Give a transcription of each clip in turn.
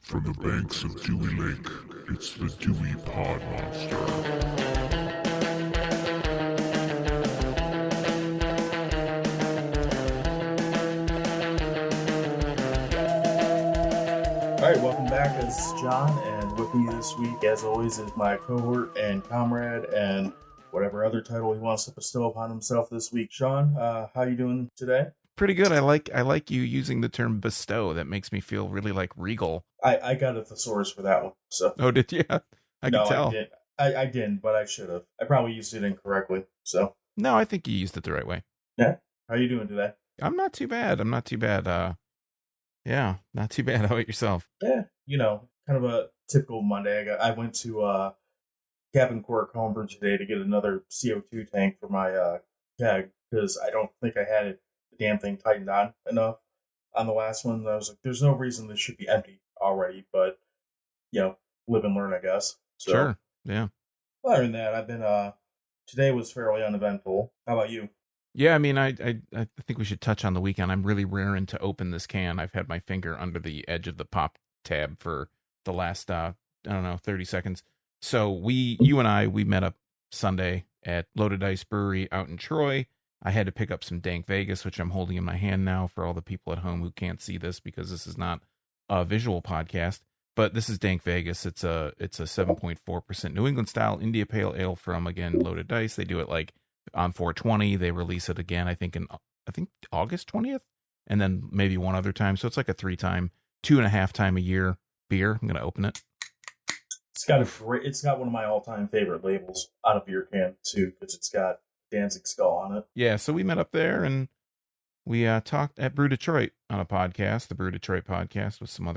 From the banks of Dewey Lake, it's the Dewey Pod Monster. All right, welcome back. This is John, and with me this week, as always, is my cohort and comrade, and whatever other title he wants to bestow upon himself this week. Sean, how you doing today? Pretty good. I like you using the term bestow. That makes me feel really like regal. I got a thesaurus for that one. So Oh, did you? I no, can tell. I didn't. I didn't, but I should have. I probably used it incorrectly. So No, I think you used it the right way. yeah, how you doing today? I'm not too bad. Yeah, not too bad. How about yourself? Yeah, kind of a typical Monday. I went to Cabin Cork Homebridge today to get another CO2 tank for my keg because I don't think I had the damn thing tightened on enough on the last one. I was like, there's no reason this should be empty already, but live and learn, I guess. So, Sure. Yeah. other than that, I've been today was fairly uneventful. How about you? Yeah, I mean, I think we should touch on the weekend. I'm really raring to open this can. I've had my finger under the edge of the pop tab for the last, I don't know, 30 seconds. So you and I met up Sunday at Loaded Dice Brewery out in Troy. I had to pick up some Dank Vegas, which I'm holding in my hand now for all the people at home who can't see this because this is not a visual podcast. But this is Dank Vegas. It's a 7.4% New England style India Pale Ale from, again, Loaded Dice. They do it like on 420. They release it again, I think August 20th, and then maybe one other time. So it's like a 2.5 time a year beer. I'm gonna open it. It's got one of my all-time favorite labels on a beer can too, because it's got Danzig skull on it. Yeah, so we met up there and we talked at Brew Detroit on a podcast, the Brew Detroit podcast, with some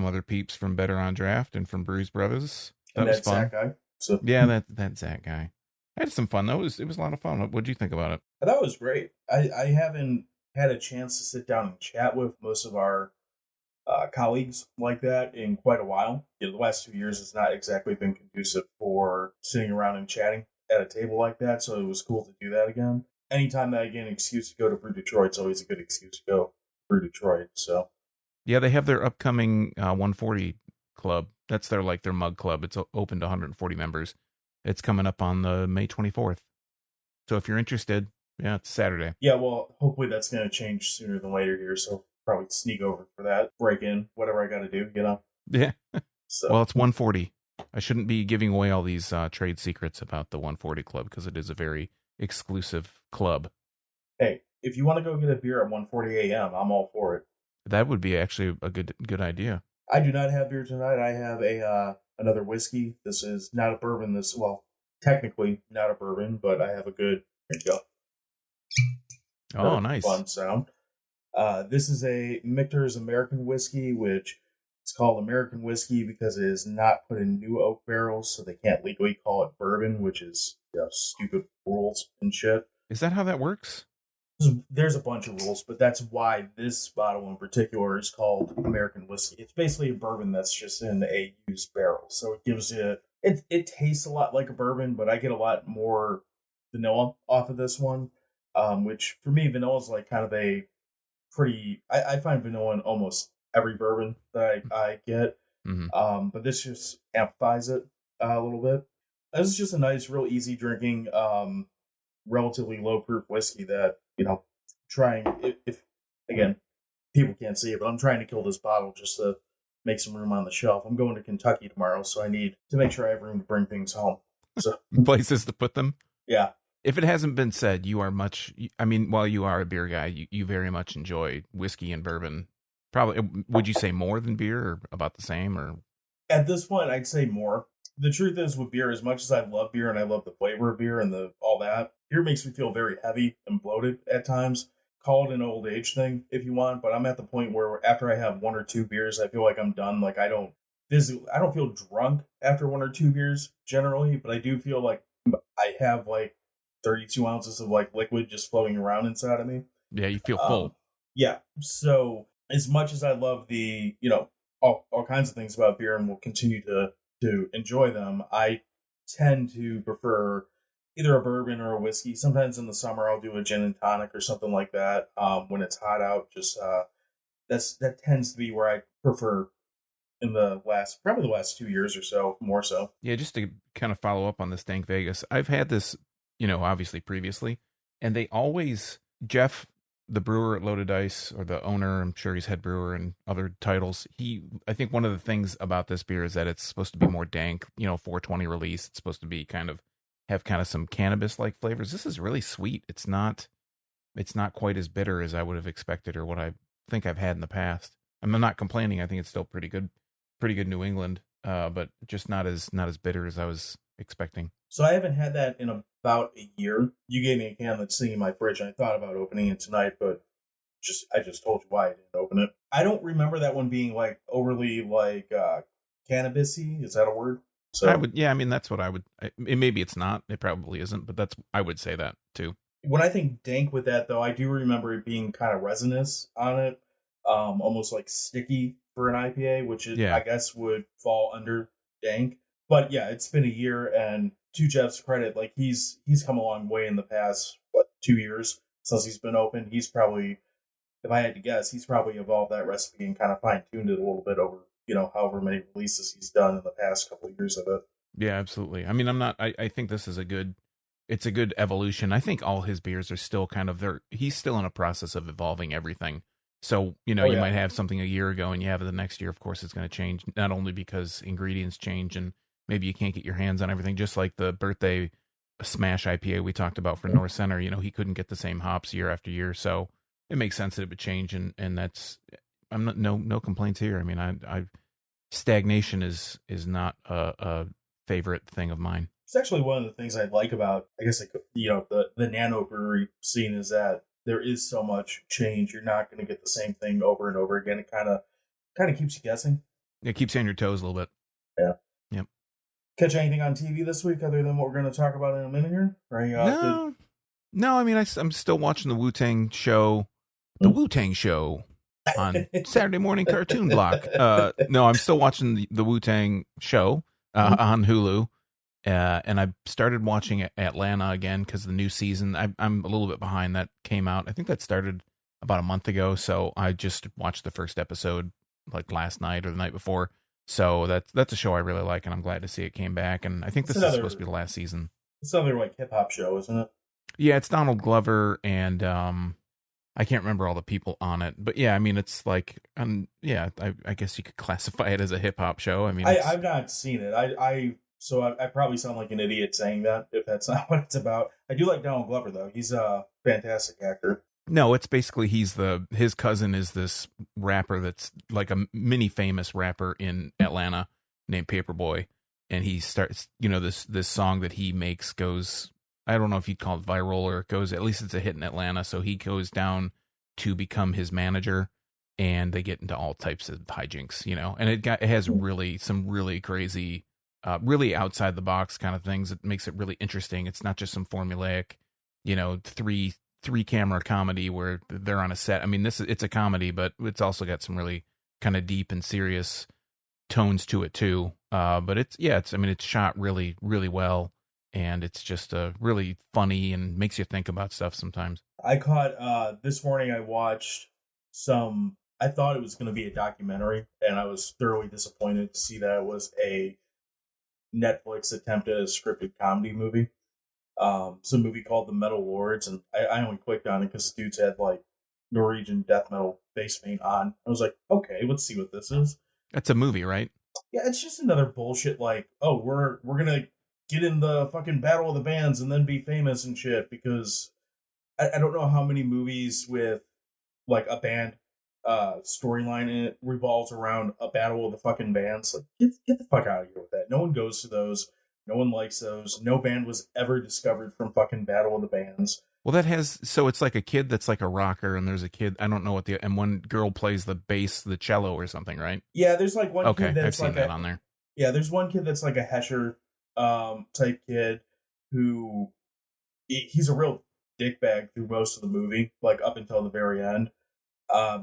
other peeps from Better on Draft and from Brews Brothers. That was fun. Zach guy. So yeah, that Zach guy. I had some fun though. It was a lot of fun. What'd you think about it? I thought it was great. I haven't had a chance to sit down and chat with most of our colleagues like that in quite a while. The last 2 years has not exactly been conducive for sitting around and chatting at a table like that, so it was cool to do that again. Anytime that I get an excuse to go to Brew Detroit, it's always a good excuse to go Brew Detroit. So yeah, they have their upcoming 140 club. That's their mug club. It's open to 140 members. It's coming up on the May 24th. So if you're interested, yeah, it's Saturday. Yeah, well, hopefully that's going to change sooner than later here. So probably sneak over for that, break in, whatever I got to do, Yeah. So well, it's 140. I shouldn't be giving away all these trade secrets about the 140 club because it is a very exclusive club. Hey, if you want to go get a beer at 1:40 a.m., I'm all for it. That would be actually a good idea. I do not have beer tonight. I have another whiskey. This is not a bourbon. Technically not a bourbon, but I have a good. Here you go. Oh, nice. Fun sound. This is a Michter's American whiskey, which is called American whiskey because it is not put in new oak barrels, so they can't legally call it bourbon, which is stupid rules and shit. Is that how that works? There's a bunch of rules, but that's why this bottle in particular is called American whiskey. It's basically a bourbon that's just in a used barrel, so it gives it tastes a lot like a bourbon, but I get a lot more vanilla off of this one, which for me, vanilla is like kind of a pretty. I find vanilla in almost every bourbon that I get, but this just amplifies it a little bit. This is just a nice, real easy drinking, relatively low proof whiskey that trying if again people can't see it, but I'm trying to kill this bottle just to make some room on the shelf. I'm going to Kentucky tomorrow, so I need to make sure I have room to bring things home. So places to put them. Yeah. If it hasn't been said, you are while you are a beer guy, you very much enjoy whiskey and bourbon. Probably, would you say more than beer or about the same? Or at this point, I'd say more. The truth is, with beer, as much as I love beer and I love the flavor of beer and all that, beer makes me feel very heavy and bloated at times. Call it an old age thing if you want, but I'm at the point where after I have one or two beers, I feel like I'm done. Like I don't feel drunk after one or two beers generally, but I do feel like I have like 32 ounces of like liquid just floating around inside of me. Yeah, you feel full. Yeah. So as much as I love the, all kinds of things about beer and will continue to enjoy them, I tend to prefer either a bourbon or a whiskey. Sometimes in the summer I'll do a gin and tonic or something like that. When it's hot out, just that tends to be where I prefer in probably the last 2 years or so, more so. Yeah, just to kind of follow up on this Dank Vegas, I've had this, obviously previously, and they always, Jeff, the brewer at Loaded Dice, or the owner, I'm sure he's head brewer and other titles. I think one of the things about this beer is that it's supposed to be more dank, 420 release. It's supposed to be have some cannabis-like flavors. This is really sweet. It's not quite as bitter as I would have expected or what I think I've had in the past. I'm not complaining. I think it's still pretty good New England, but just not as bitter as I was expecting. So I haven't had that in about a year. You gave me a can that's sitting in my fridge, and I thought about opening it tonight, but I just told you why I didn't open it. I don't remember that one being like overly like cannabisy. Is that a word? So that's what I would. Maybe it's not. It probably isn't, but I would say that too. When I think dank with that, though, I do remember it being kind of resinous on it, almost like sticky for an IPA, which I guess would fall under dank. But yeah, it's been a year, and to Jeff's credit, like he's come a long way in the past 2 years since he's been open. He's probably, if I had to guess, he's probably evolved that recipe and kind of fine tuned it a little bit over however many releases he's done in the past couple of years of it. Yeah, absolutely. I mean, I think this is a good evolution. I think all his beers are still he's still in a process of evolving everything. So, you might have something a year ago and you have it the next year. Of course, it's going to change, not only because ingredients change and maybe you can't get your hands on everything, just like the birthday smash IPA we talked about for North Center. He couldn't get the same hops year after year. So it makes sense that it would change. And that's, I'm not, no complaints here. I mean, stagnation is not a favorite thing of mine. It's actually one of the things I like about, I guess, the nano brewery scene is that there is so much change. You're not going to get the same thing over and over again. It kind of keeps you guessing. It keeps you on your toes a little bit. Yeah. Yep. Catch anything on TV this week other than what we're going to talk about in a minute here? No. I mean, I'm still watching the Wu-Tang show. The Wu-Tang show on Saturday morning Cartoon Block. No, I'm still watching the Wu-Tang show on Hulu. And I started watching Atlanta again because the new season, I'm a little bit behind. That came out, I think that started about a month ago. So I just watched the first episode like last night or the night before. So that's a show I really like, and I'm glad to see it came back. And I think this is supposed to be the last season. It's another like hip hop show, isn't it? Yeah, it's Donald Glover, and I can't remember all the people on it, but yeah, I mean, it's like, I guess you could classify it as a hip hop show. I mean, I've not seen it. So I probably sound like an idiot saying that if that's not what it's about. I do like Donald Glover though; he's a fantastic actor. No, it's basically his cousin is this rapper that's like a mini famous rapper in Atlanta named Paperboy, and he starts, this song that he makes goes, I don't know if you'd call it viral or it goes, at least it's a hit in Atlanta. So he goes down to become his manager, and they get into all types of hijinks, and it has some really crazy, really outside the box kind of things. It makes it really interesting. It's not just some formulaic, three camera comedy where they're on a set. I mean, it's a comedy, but it's also got some really kind of deep and serious tones to it too. But it's shot really, really well. And it's just really funny and makes you think about stuff sometimes. I caught, this morning I watched I thought it was going to be a documentary, and I was thoroughly disappointed to see that it was a Netflix attempt at a scripted comedy movie. It's a movie called The Metal Lords, and I only clicked on it because the dudes had like Norwegian death metal bass paint on. I was like, okay, let's see what this is. That's a movie, right? Yeah, it's just another bullshit like, oh, we're gonna get in the fucking battle of the bands and then be famous and shit, because I don't know how many movies with like a band storyline in it revolves around a battle of the fucking bands. Like, get the fuck out of here with that. No one goes to those. No one likes those. No band was ever discovered from fucking Battle of the Bands. Well, so it's like a kid that's like a rocker, and there's a kid, I don't know and one girl plays the bass, the cello or something, right? Yeah, there's like one kid that's I've seen like that on there. Yeah, there's one kid that's like a Hesher type kid who he's a real dickbag through most of the movie, like up until the very end.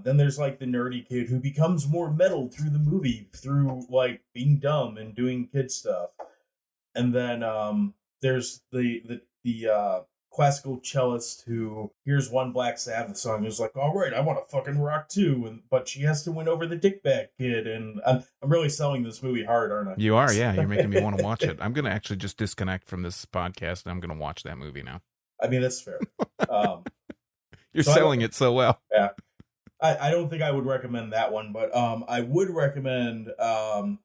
Then there's like the nerdy kid who becomes more metal through the movie through like being dumb and doing kid stuff. And then there's the classical cellist who hears one Black Sabbath song and is like, all right, I want to fucking rock too, but she has to win over the Dickbag Kid, and I'm really selling this movie hard, aren't I? You are, yeah. You're making me want to watch it. I'm going to actually just disconnect from this podcast, and I'm going to watch that movie now. I mean, that's fair. You're selling it so well. Yeah. I don't think I would recommend that one, but I would recommend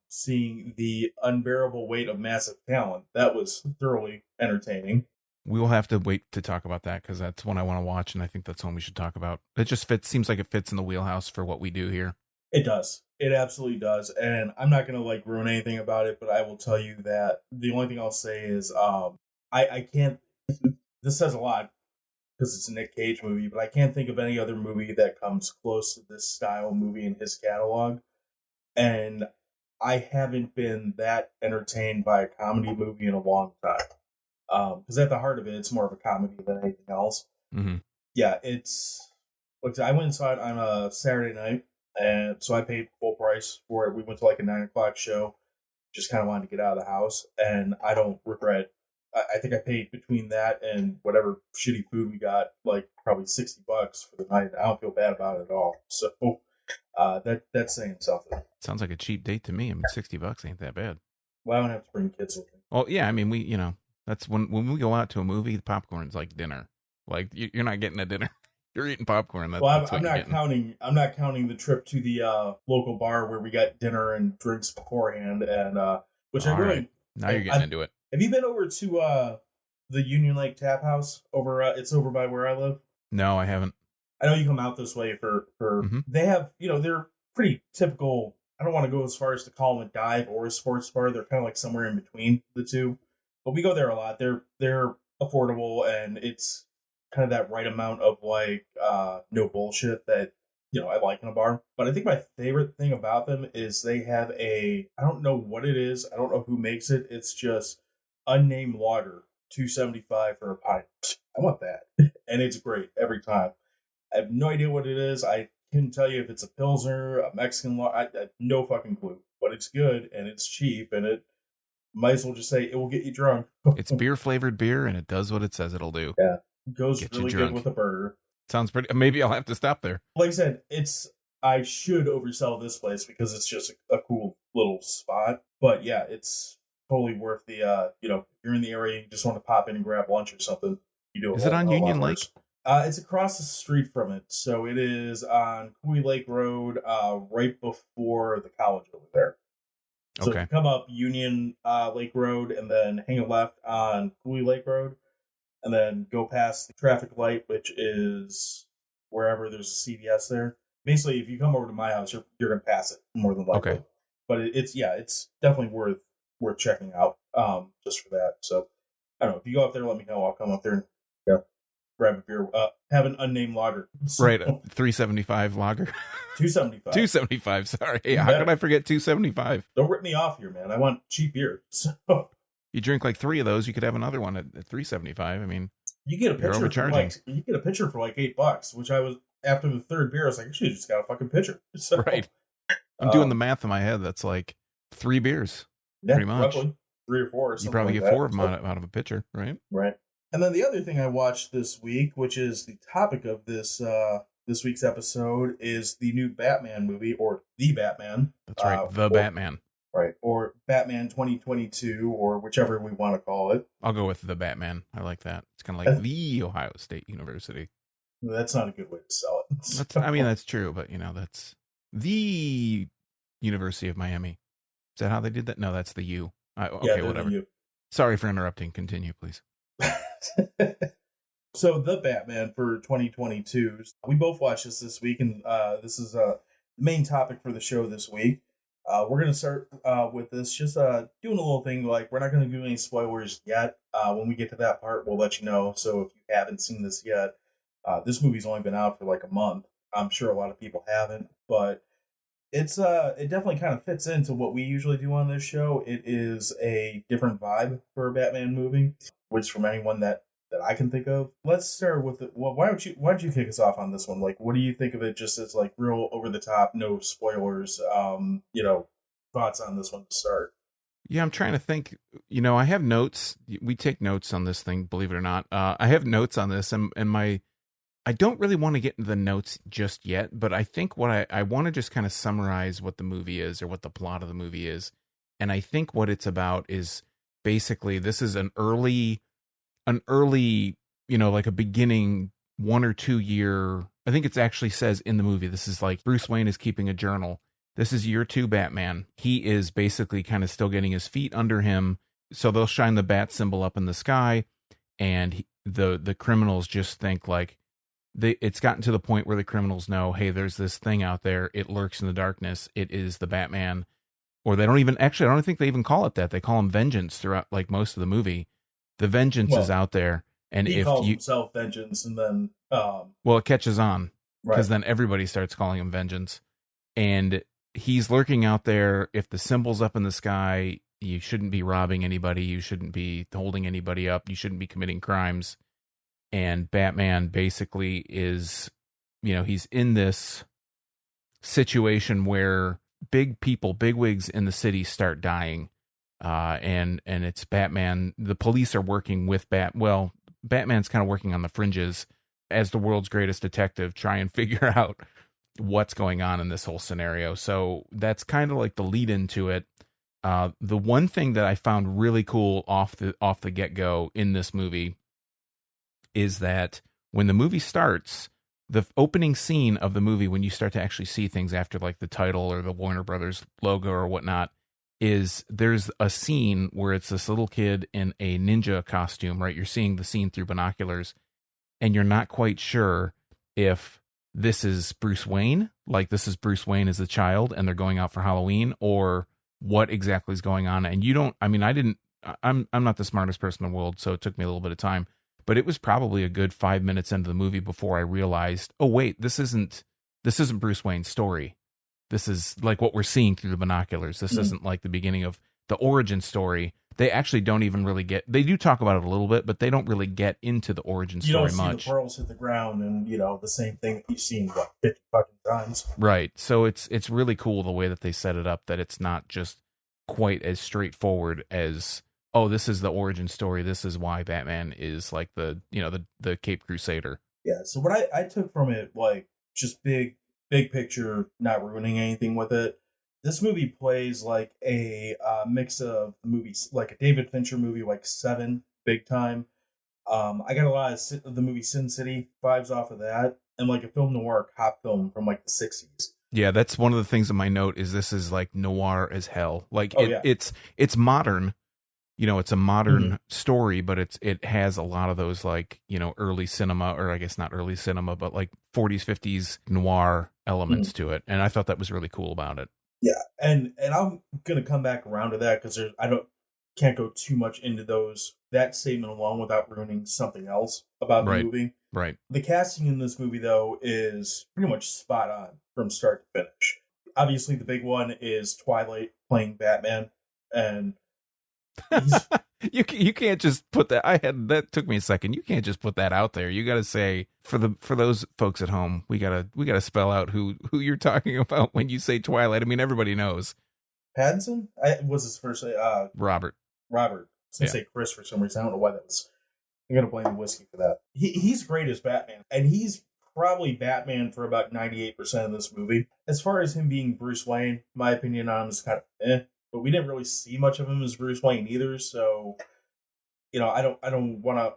seeing The Unbearable Weight of Massive Talent. That was thoroughly entertaining. We will have to wait to talk about that because that's one I want to watch, and I think that's one we should talk about. It just seems like it fits in the wheelhouse for what we do here. It does. It absolutely does. And I'm not going to ruin anything about it, but I will tell you that the only thing I'll say is I can't, this says a lot because it's a Nick Cage movie, but I can't think of any other movie that comes close to this style movie in his catalog. And I haven't been that entertained by a comedy movie in a long time. Because at the heart of it, it's more of a comedy than anything else. Mm-hmm. Yeah, it's... Look, I went and saw it on a Saturday night, and so I paid full price for it. We went to a 9 o'clock show. Just kind of wanted to get out of the house, and I don't regret. I think I paid between that and whatever shitty food we got, probably $60 for the night. I don't feel bad about it at all. So that's saying something. Sounds like a cheap date to me. I mean, $60 ain't that bad. Well, I don't have to bring kids with me. Well, yeah, I mean, that's when we go out to a movie, the popcorn's like dinner. Like you're not getting a dinner. You're eating popcorn. I'm not counting. I'm not counting the trip to the local bar where we got dinner and drinks beforehand, and which I really. Right. Now you're getting into it. Have you been over to the Union Lake Tap House over? It's over by where I live. No, I haven't. I know you come out this way for. Mm-hmm. They have they're pretty typical. I don't want to go as far as to call them a dive or a sports bar. They're kind of like somewhere in between the two. But we go there a lot. They're affordable, and it's kind of that right amount of no bullshit that I like in a bar. But I think my favorite thing about them is they have I don't know what it is. I don't know who makes it. It's just unnamed lager, $2.75 for a pint. I want that, and it's great every time. I have no idea what it is. I couldn't tell you if it's a Pilsner, a Mexican lager. I have no fucking clue. But it's good, and it's cheap, and it might as well just say it will get you drunk. It's beer-flavored beer, and it does what it says it'll do. Yeah. Goes Get really good with a burger. Sounds pretty. Maybe I'll have to stop there. Like I said, I should oversell this place because it's just a cool little spot. But yeah, it's totally worth the, if you're in the area, you just want to pop in and grab lunch or something. You do. Is it on Union Lake? It's across the street from it. So it is on Cooley Lake Road, right before the college over there. So okay. You come up Union Lake Road and then hang a left on Cooley Lake Road. And then go past the traffic light, which is wherever there's a CVS there. Basically, if you come over to my house, you're going to pass it more than likely. Okay. But it's definitely worth checking out just for that. So I don't know. If you go up there, let me know. I'll come up there and grab a beer. Have an unnamed lager. So, right, $3.75 lager. $2.75. $2.75. Sorry, hey, how could I forget $2.75? Don't rip me off here, man. I want cheap beer. So. You drink 3 of those, you could have another one at $3.75. I mean, you get a pitcher for $8, which I was after the third beer. I was like, I should have just got a fucking pitcher. So, right. I'm doing the math in my head. That's 3 beers, pretty much. Roughly 3 or 4. Or you probably get 4 of them out of a pitcher, right? Right. And then the other thing I watched this week, which is the topic of this week's episode, is the new Batman movie, or The Batman. That's right, Batman. Right, or Batman 2022, or whichever we want to call it. I'll go with The Batman. I like that. It's kind of like the Ohio State University. That's not a good way to sell it. That's true, but that's the University of Miami. Is that how they did that? No, that's the U. Okay, whatever. Sorry for interrupting. Continue, please. So The Batman for 2022. We both watched this week, and this is the main topic for the show this week. We're going to start with this, just doing a little thing, we're not going to do any spoilers yet. When we get to that part, we'll let you know. So if you haven't seen this yet, this movie's only been out for a month. I'm sure a lot of people haven't, but it definitely kind of fits into what we usually do on this show. It is a different vibe for a Batman movie, which from anyone that I can think of. Let's start with why don't you kick us off on this one? What do you think of it, just as real over the top, no spoilers, thoughts on this one to start? Yeah, I'm trying to think. I have notes. We take notes on this thing, believe it or not. I have notes on this, and I don't really want to get into the notes just yet, but I think what I want to just kind of summarize what the movie is or what the plot of the movie is. And I think what it's about is basically this is an early, like a beginning 1 or 2 year. I think it actually says in the movie, this is like Bruce Wayne is keeping a journal. This is year 2 Batman. He is basically kind of still getting his feet under him. So they'll shine the bat symbol up in the sky, and the criminals just think like it's gotten to the point where the criminals know, hey, there's this thing out there. It lurks in the darkness. It is the Batman. Or they don't even actually. I don't think they even call it that. They call him Vengeance throughout like most of the movie. The Vengeance is out there, and he if calls you himself Vengeance, and then well, it catches on because right. then everybody starts calling him Vengeance, and he's lurking out there. If the symbol's up in the sky, you shouldn't be robbing anybody. You shouldn't be holding anybody up. You shouldn't be committing crimes. And Batman basically is, he's in this situation where big people, big wigs in the city start dying. And it's Batman. The police are working with Batman's kind of working on the fringes as the world's greatest detective, try and figure out what's going on in this whole scenario. So that's kind of like the lead into it. The one thing that I found really cool off the get-go in this movie is that when the movie starts, the opening scene of the movie, when you start to actually see things after like the title or the Warner Brothers logo or whatnot, is there's a scene where it's this little kid in a ninja costume, right? You're seeing the scene through binoculars, and you're not quite sure if this is Bruce Wayne, like this is Bruce Wayne as a child and they're going out for Halloween, or what exactly is going on. And I'm not the smartest person in the world, so it took me a little bit of time. But it was probably a good 5 minutes into the movie before I realized, oh wait, this isn't Bruce Wayne's story. This is like what we're seeing through the binoculars. This isn't like the beginning of the origin story. They actually don't even really they do talk about it a little bit, but they don't really get into the origin story much. You don't see the pearls hit the ground and, the same thing that you've seen, 50 fucking times. Right. So it's really cool the way that they set it up, that it's not just quite as straightforward as, oh, this is the origin story. This is why Batman is like the Cape Crusader. Yeah. So what I took from it, like just big picture, not ruining anything with it. This movie plays like a mix of movies, like a David Fincher movie, like Seven, big time. I got a lot of the movie Sin City vibes off of that, and like a film noir cop film from like the 60s. Yeah, that's one of the things in my note is this is like noir as hell. Like yeah. it's modern. It's a modern story, but it has a lot of those like, early cinema, or I guess not early cinema, but like 40s, 50s noir elements to it. And I thought that was really cool about it. Yeah. And I'm going to come back around to that because can't go too much into that statement alone without ruining something else about the movie. Right. The casting in this movie, though, is pretty much spot on from start to finish. Obviously, the big one is Twilight playing Batman, and you can't just put that. That took me a second. You can't just put that out there. You got to say for those folks at home, we gotta spell out who you're talking about when you say Twilight. I mean, everybody knows. Pattinson? Was his first name? Robert. I was gonna say Chris for some reason. I don't know why that was. I'm gonna blame the whiskey for that. He's great as Batman, and he's probably Batman for about 98% of this movie. As far as him being Bruce Wayne, my opinion on him is kind of but we didn't really see much of him as Bruce Wayne either, so I don't want to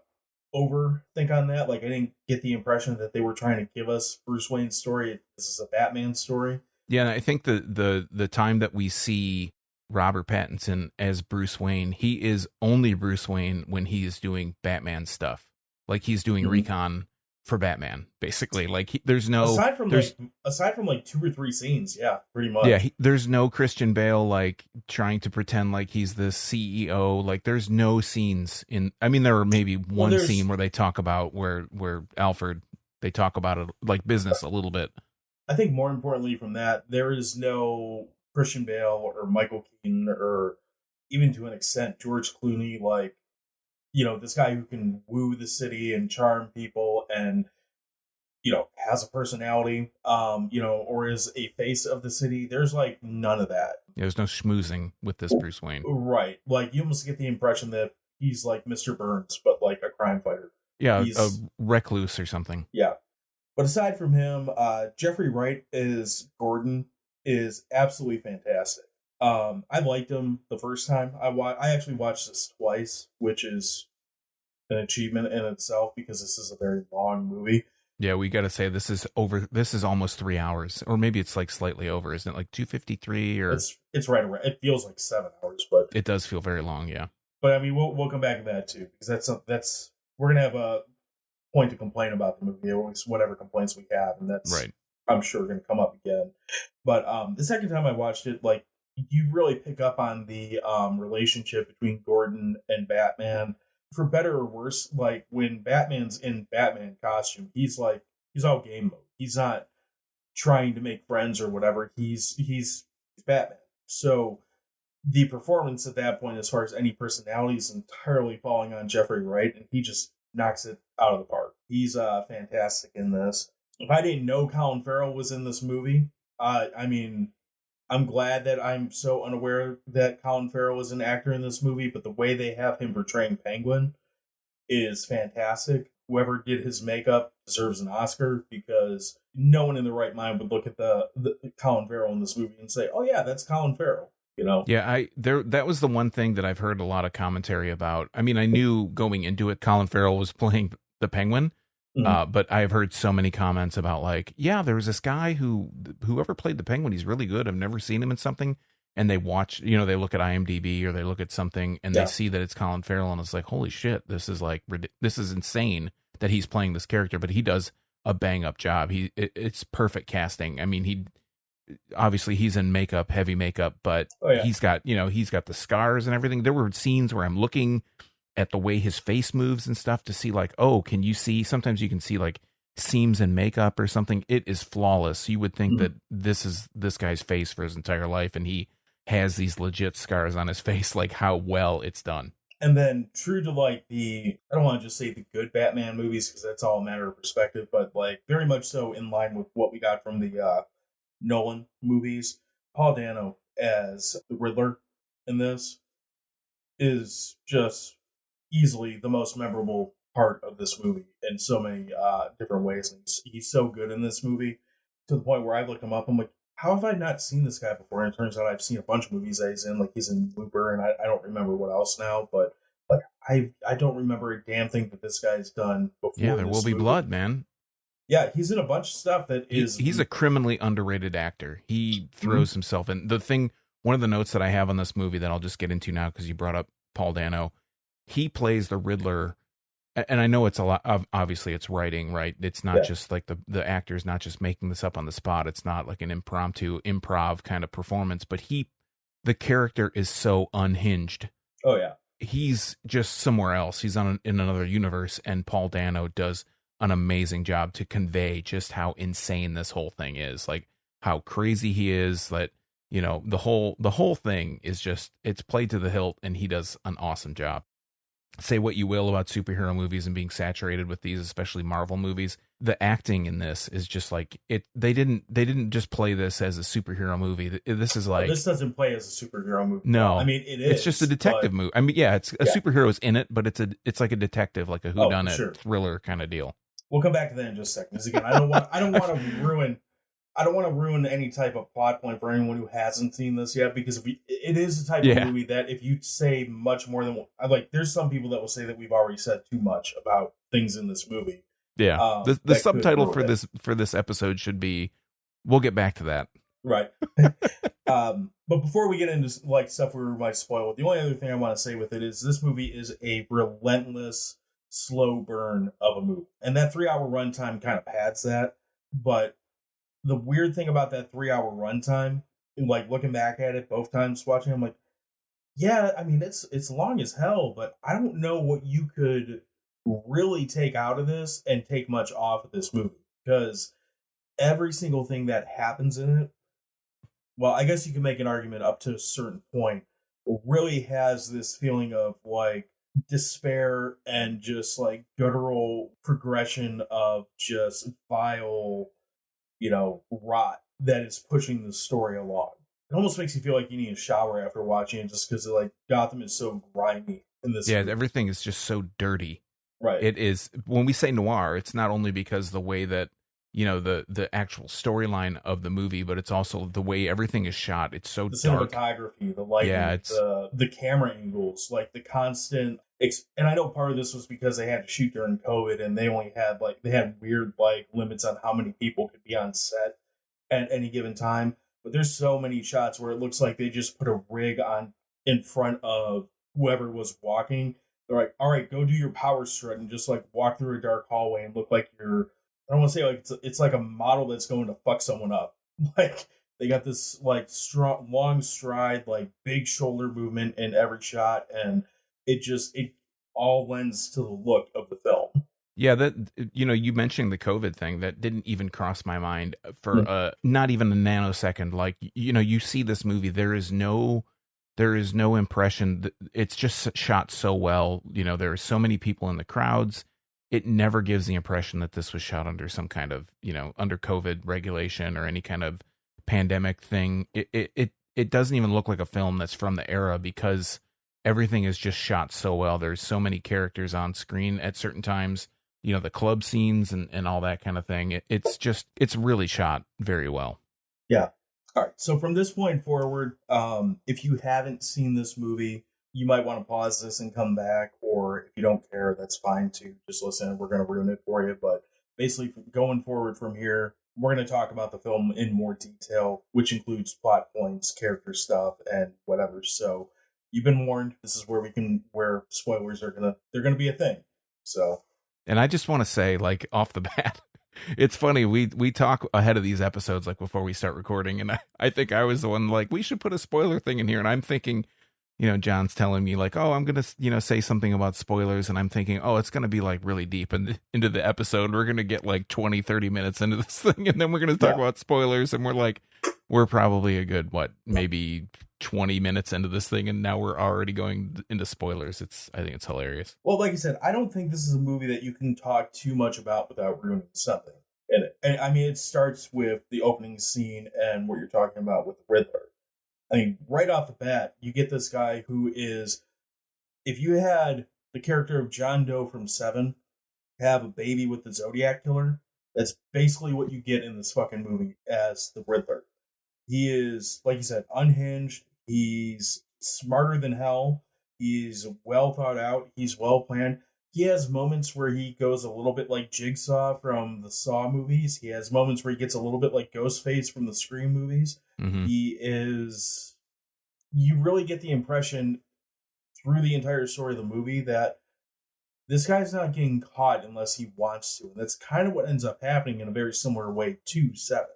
overthink on that. Like, I didn't get the impression that they were trying to give us Bruce Wayne's story. This is a Batman story. Yeah, and I think the time that we see Robert Pattinson as Bruce Wayne, he is only Bruce Wayne when he is doing Batman stuff. Like he's doing recon for Batman, basically. Like there's no aside from like 2 or 3 scenes, yeah, pretty much. Yeah, there's no Christian Bale like trying to pretend like he's the CEO. Like there's no scenes in. I mean, there are maybe one scene where they talk about where Alfred, they talk about it like business a little bit. I think more importantly from that, there is no Christian Bale or Michael Keaton or even to an extent George Clooney, like this guy who can woo the city and charm people and has a personality, or is a face of the city. There's like none of that. There's no schmoozing with this Bruce Wayne. Right. Like you almost get the impression that he's like Mr. Burns, but like a crime fighter. Yeah, He's, a recluse or something. yeah. But aside from him, Jeffrey Wright as Gordon is absolutely fantastic. I liked him the first time. I actually watched this twice, which is an achievement in itself because this is a very long movie. Yeah, we got to say this is almost 3 hours, or maybe it's like slightly over. Isn't it like 2:53 or? It's right around. It feels like 7 hours, but it does feel very long. Yeah. But I mean, we'll come back to that too because that's we're gonna have a point to complain about the movie, or whatever complaints we have, and that's right. I'm sure going to come up again. But the second time I watched it, like you really pick up on the relationship between Gordon and Batman, for better or worse. Like when Batman's in Batman costume, he's all game mode. He's not trying to make friends or whatever. He's Batman. So the performance at that point, as far as any personality, is entirely falling on Jeffrey Wright, and he just knocks it out of the park. He's fantastic in this. If I didn't know Colin Farrell was in this movie, I mean, I'm glad that I'm so unaware that Colin Farrell is an actor in this movie, but the way they have him portraying Penguin is fantastic. Whoever did his makeup deserves an Oscar, because no one in their right mind would look at the Colin Farrell in this movie and say, "Oh yeah, that's Colin Farrell." Yeah, that was the one thing that I've heard a lot of commentary about. I mean, I knew going into it Colin Farrell was playing the Penguin, but I've heard so many comments about like, yeah, there was this guy whoever played the Penguin, he's really good. I've never seen him in something. And they watch, they look at IMDb or they look at something and they see that it's Colin Farrell, and it's like, holy shit, this is insane that he's playing this character, but he does a bang up job. It's perfect casting. I mean, obviously he's in makeup, heavy makeup, but he's got the scars and everything. There were scenes where I'm looking at the way his face moves and stuff to see like, oh, can you see? Sometimes you can see like seams in makeup or something. It is flawless. You would think that this is this guy's face for his entire life, and he has these legit scars on his face. Like how well it's done. And then true to like I don't want to just say the good Batman movies because that's all a matter of perspective, but like very much so in line with what we got from the Nolan movies. Paul Dano as the Riddler in this is just easily the most memorable part of this movie in so many different ways. And he's so good in this movie to the point where I looked him up. I'm like, how have I not seen this guy before? And it turns out I've seen a bunch of movies that he's in. Like he's in Looper, and I don't remember what else now, but like I don't remember a damn thing that this guy's done before. Yeah, There Will Be Blood, man. Yeah, he's in a bunch of stuff that he's a criminally underrated actor. He throws himself in. One of the notes that I have on this movie that I'll just get into now because you brought up Paul Dano, he plays the Riddler, and I know it's a lot of, obviously it's writing, right? It's not just like the actor's not just making this up on the spot. It's not like an improv kind of performance, but the character is so unhinged. Oh yeah. He's just somewhere else. He's in another universe, and Paul Dano does an amazing job to convey just how insane this whole thing is, like how crazy he is. That the whole thing is just, it's played to the hilt, and he does an awesome job. Say what you will about superhero movies and being saturated with these, especially Marvel movies, the acting in this is just like it. They didn't just play this as a superhero movie. This is like, this doesn't play as a superhero movie. No, I mean it is. It's just a detective movie. I mean, yeah, it's a superhero is in it, but it's like a detective, like a whodunit thriller kind of deal. We'll come back to that in just a second. Because again, I don't want to ruin any type of plot point for anyone who hasn't seen this yet. Because it is a type of movie that if you say much more than there's some people that will say that we've already said too much about things in this movie. Yeah, the subtitle for this episode should be, we'll get back to that. Right. But before we get into like stuff we might spoil, the only other thing I want to say with it is this movie is a relentless slow burn of a movie, and that 3-hour runtime kind of pads that. But the weird thing about that 3-hour runtime, like looking back at it both times watching, I'm like, yeah, I mean it's long as hell, but I don't know what you could really take out of this and take much off of this movie, because every single thing that happens in it, well, I guess you can make an argument up to a certain point, really has this feeling of like despair and just like guttural progression of just vile, rot that is pushing the story along. It almost makes you feel like you need a shower after watching it, just because like Gotham is so grimy in this. Yeah, movie. everything is just so dirty. Right. It is, when we say noir, it's not only because the way that, the actual storyline of the movie, but it's also the way everything is shot. It's so The dark. cinematography, the lighting, Yeah, the camera angles, like the constant. And I know part of this was because they had to shoot during COVID, and they had weird like limits on how many people could be on set at any given time. But there's so many shots where it looks like they just put a rig on in front of whoever was walking. They're like, all right, go do your power strut and just like walk through a dark hallway and look like you're, I don't want to say like it's like a model that's going to fuck someone up. Like they got this like strong, long stride, like big shoulder movement in every shot, and it all lends to the look of the film. Yeah, that, you mentioning the COVID thing, that didn't even cross my mind for not even a nanosecond. Like, you see this movie, there is no impression. It's just shot so well. There are so many people in the crowds. It never gives the impression that this was shot under some kind of, under COVID regulation or any kind of pandemic thing. It doesn't even look like a film that's from the era, because everything is just shot so well. There's so many characters on screen at certain times, the club scenes and all that kind of thing. It's really shot very well. Yeah. All right. So from this point forward, if you haven't seen this movie, you might want to pause this and come back, or if you don't care, that's fine too. Just listen. We're going to ruin it for you. But basically, going forward from here, we're going to talk about the film in more detail, which includes plot points, character stuff, and whatever. So you've been warned. This is where spoilers they're gonna be a thing. So. And I just want to say, like, off the bat, it's funny, we talk ahead of these episodes, like before we start recording, and I think I was the one like, we should put a spoiler thing in here, and I'm thinking, John's telling me like, oh, I'm gonna say something about spoilers, and I'm thinking, oh, it's gonna be like really deep into the episode, we're gonna get like 20-30 minutes into this thing, and then we're gonna talk about spoilers, and we're probably a good maybe 20 minutes into this thing, and now we're already going into spoilers. I think it's hilarious. Well, like I said, I don't think this is a movie that you can talk too much about without ruining something in it. And I mean, it starts with the opening scene and what you're talking about with the Riddler. I mean, right off the bat, you get this guy who is, if you had the character of John Doe from Seven have a baby with the Zodiac Killer, that's basically what you get in this fucking movie as the Riddler. He is, like you said, unhinged. He's smarter than hell. He's well thought out. He's well planned. He has moments where he goes a little bit like Jigsaw from the Saw movies. He has moments where he gets a little bit like Ghostface from the Scream movies. Mm-hmm. You really get the impression through the entire story of the movie that this guy's not getting caught unless he wants to. And that's kind of what ends up happening in a very similar way to Seven.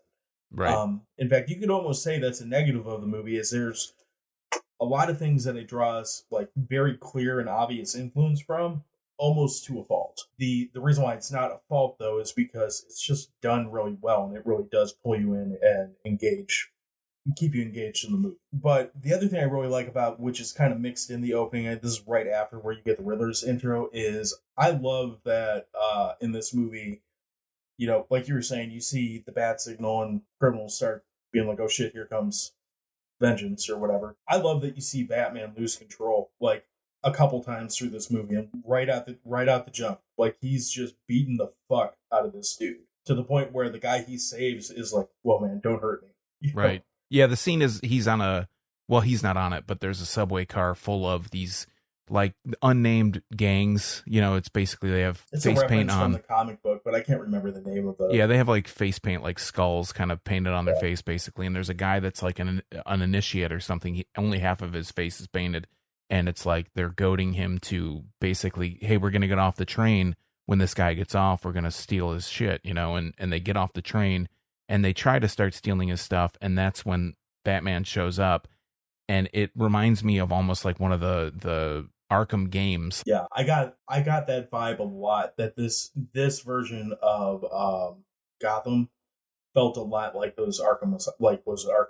Right. In fact, you could almost say that's a negative of the movie, is there's a lot of things that it draws like very clear and obvious influence from, almost to a fault. The reason why it's not a fault though is because it's just done really well, and it really does pull you in and keep you engaged in the movie. But the other thing I really like about, which is kind of mixed in the opening, and this is right after where you get the Riddler's intro, is I love that in this movie, like you were saying, you see the bat signal and criminals start being like, oh shit, here comes vengeance or whatever. I love that you see Batman lose control like a couple times through this movie, and right out the jump, like he's just beating the fuck out of this dude to the point where the guy he saves is like, well, man, don't hurt me. Right. Yeah, the scene is he's not on it, but there's a subway car full of these like unnamed gangs. It's basically they have face paint on from the comic book, but I can't remember the name of the. Yeah, they have like face paint, like skulls kind of painted on their face basically, and there's a guy that's like an initiate or something. Only half of his face is painted, and it's like they're goading him to basically, hey, we're gonna get off the train. When this guy gets off, we're gonna steal his shit, and they get off the train. And they try to start stealing his stuff, and that's when Batman shows up, and it reminds me of almost like one of the Arkham games. Yeah, I got that vibe a lot. That this version of Gotham felt a lot like those Arkham,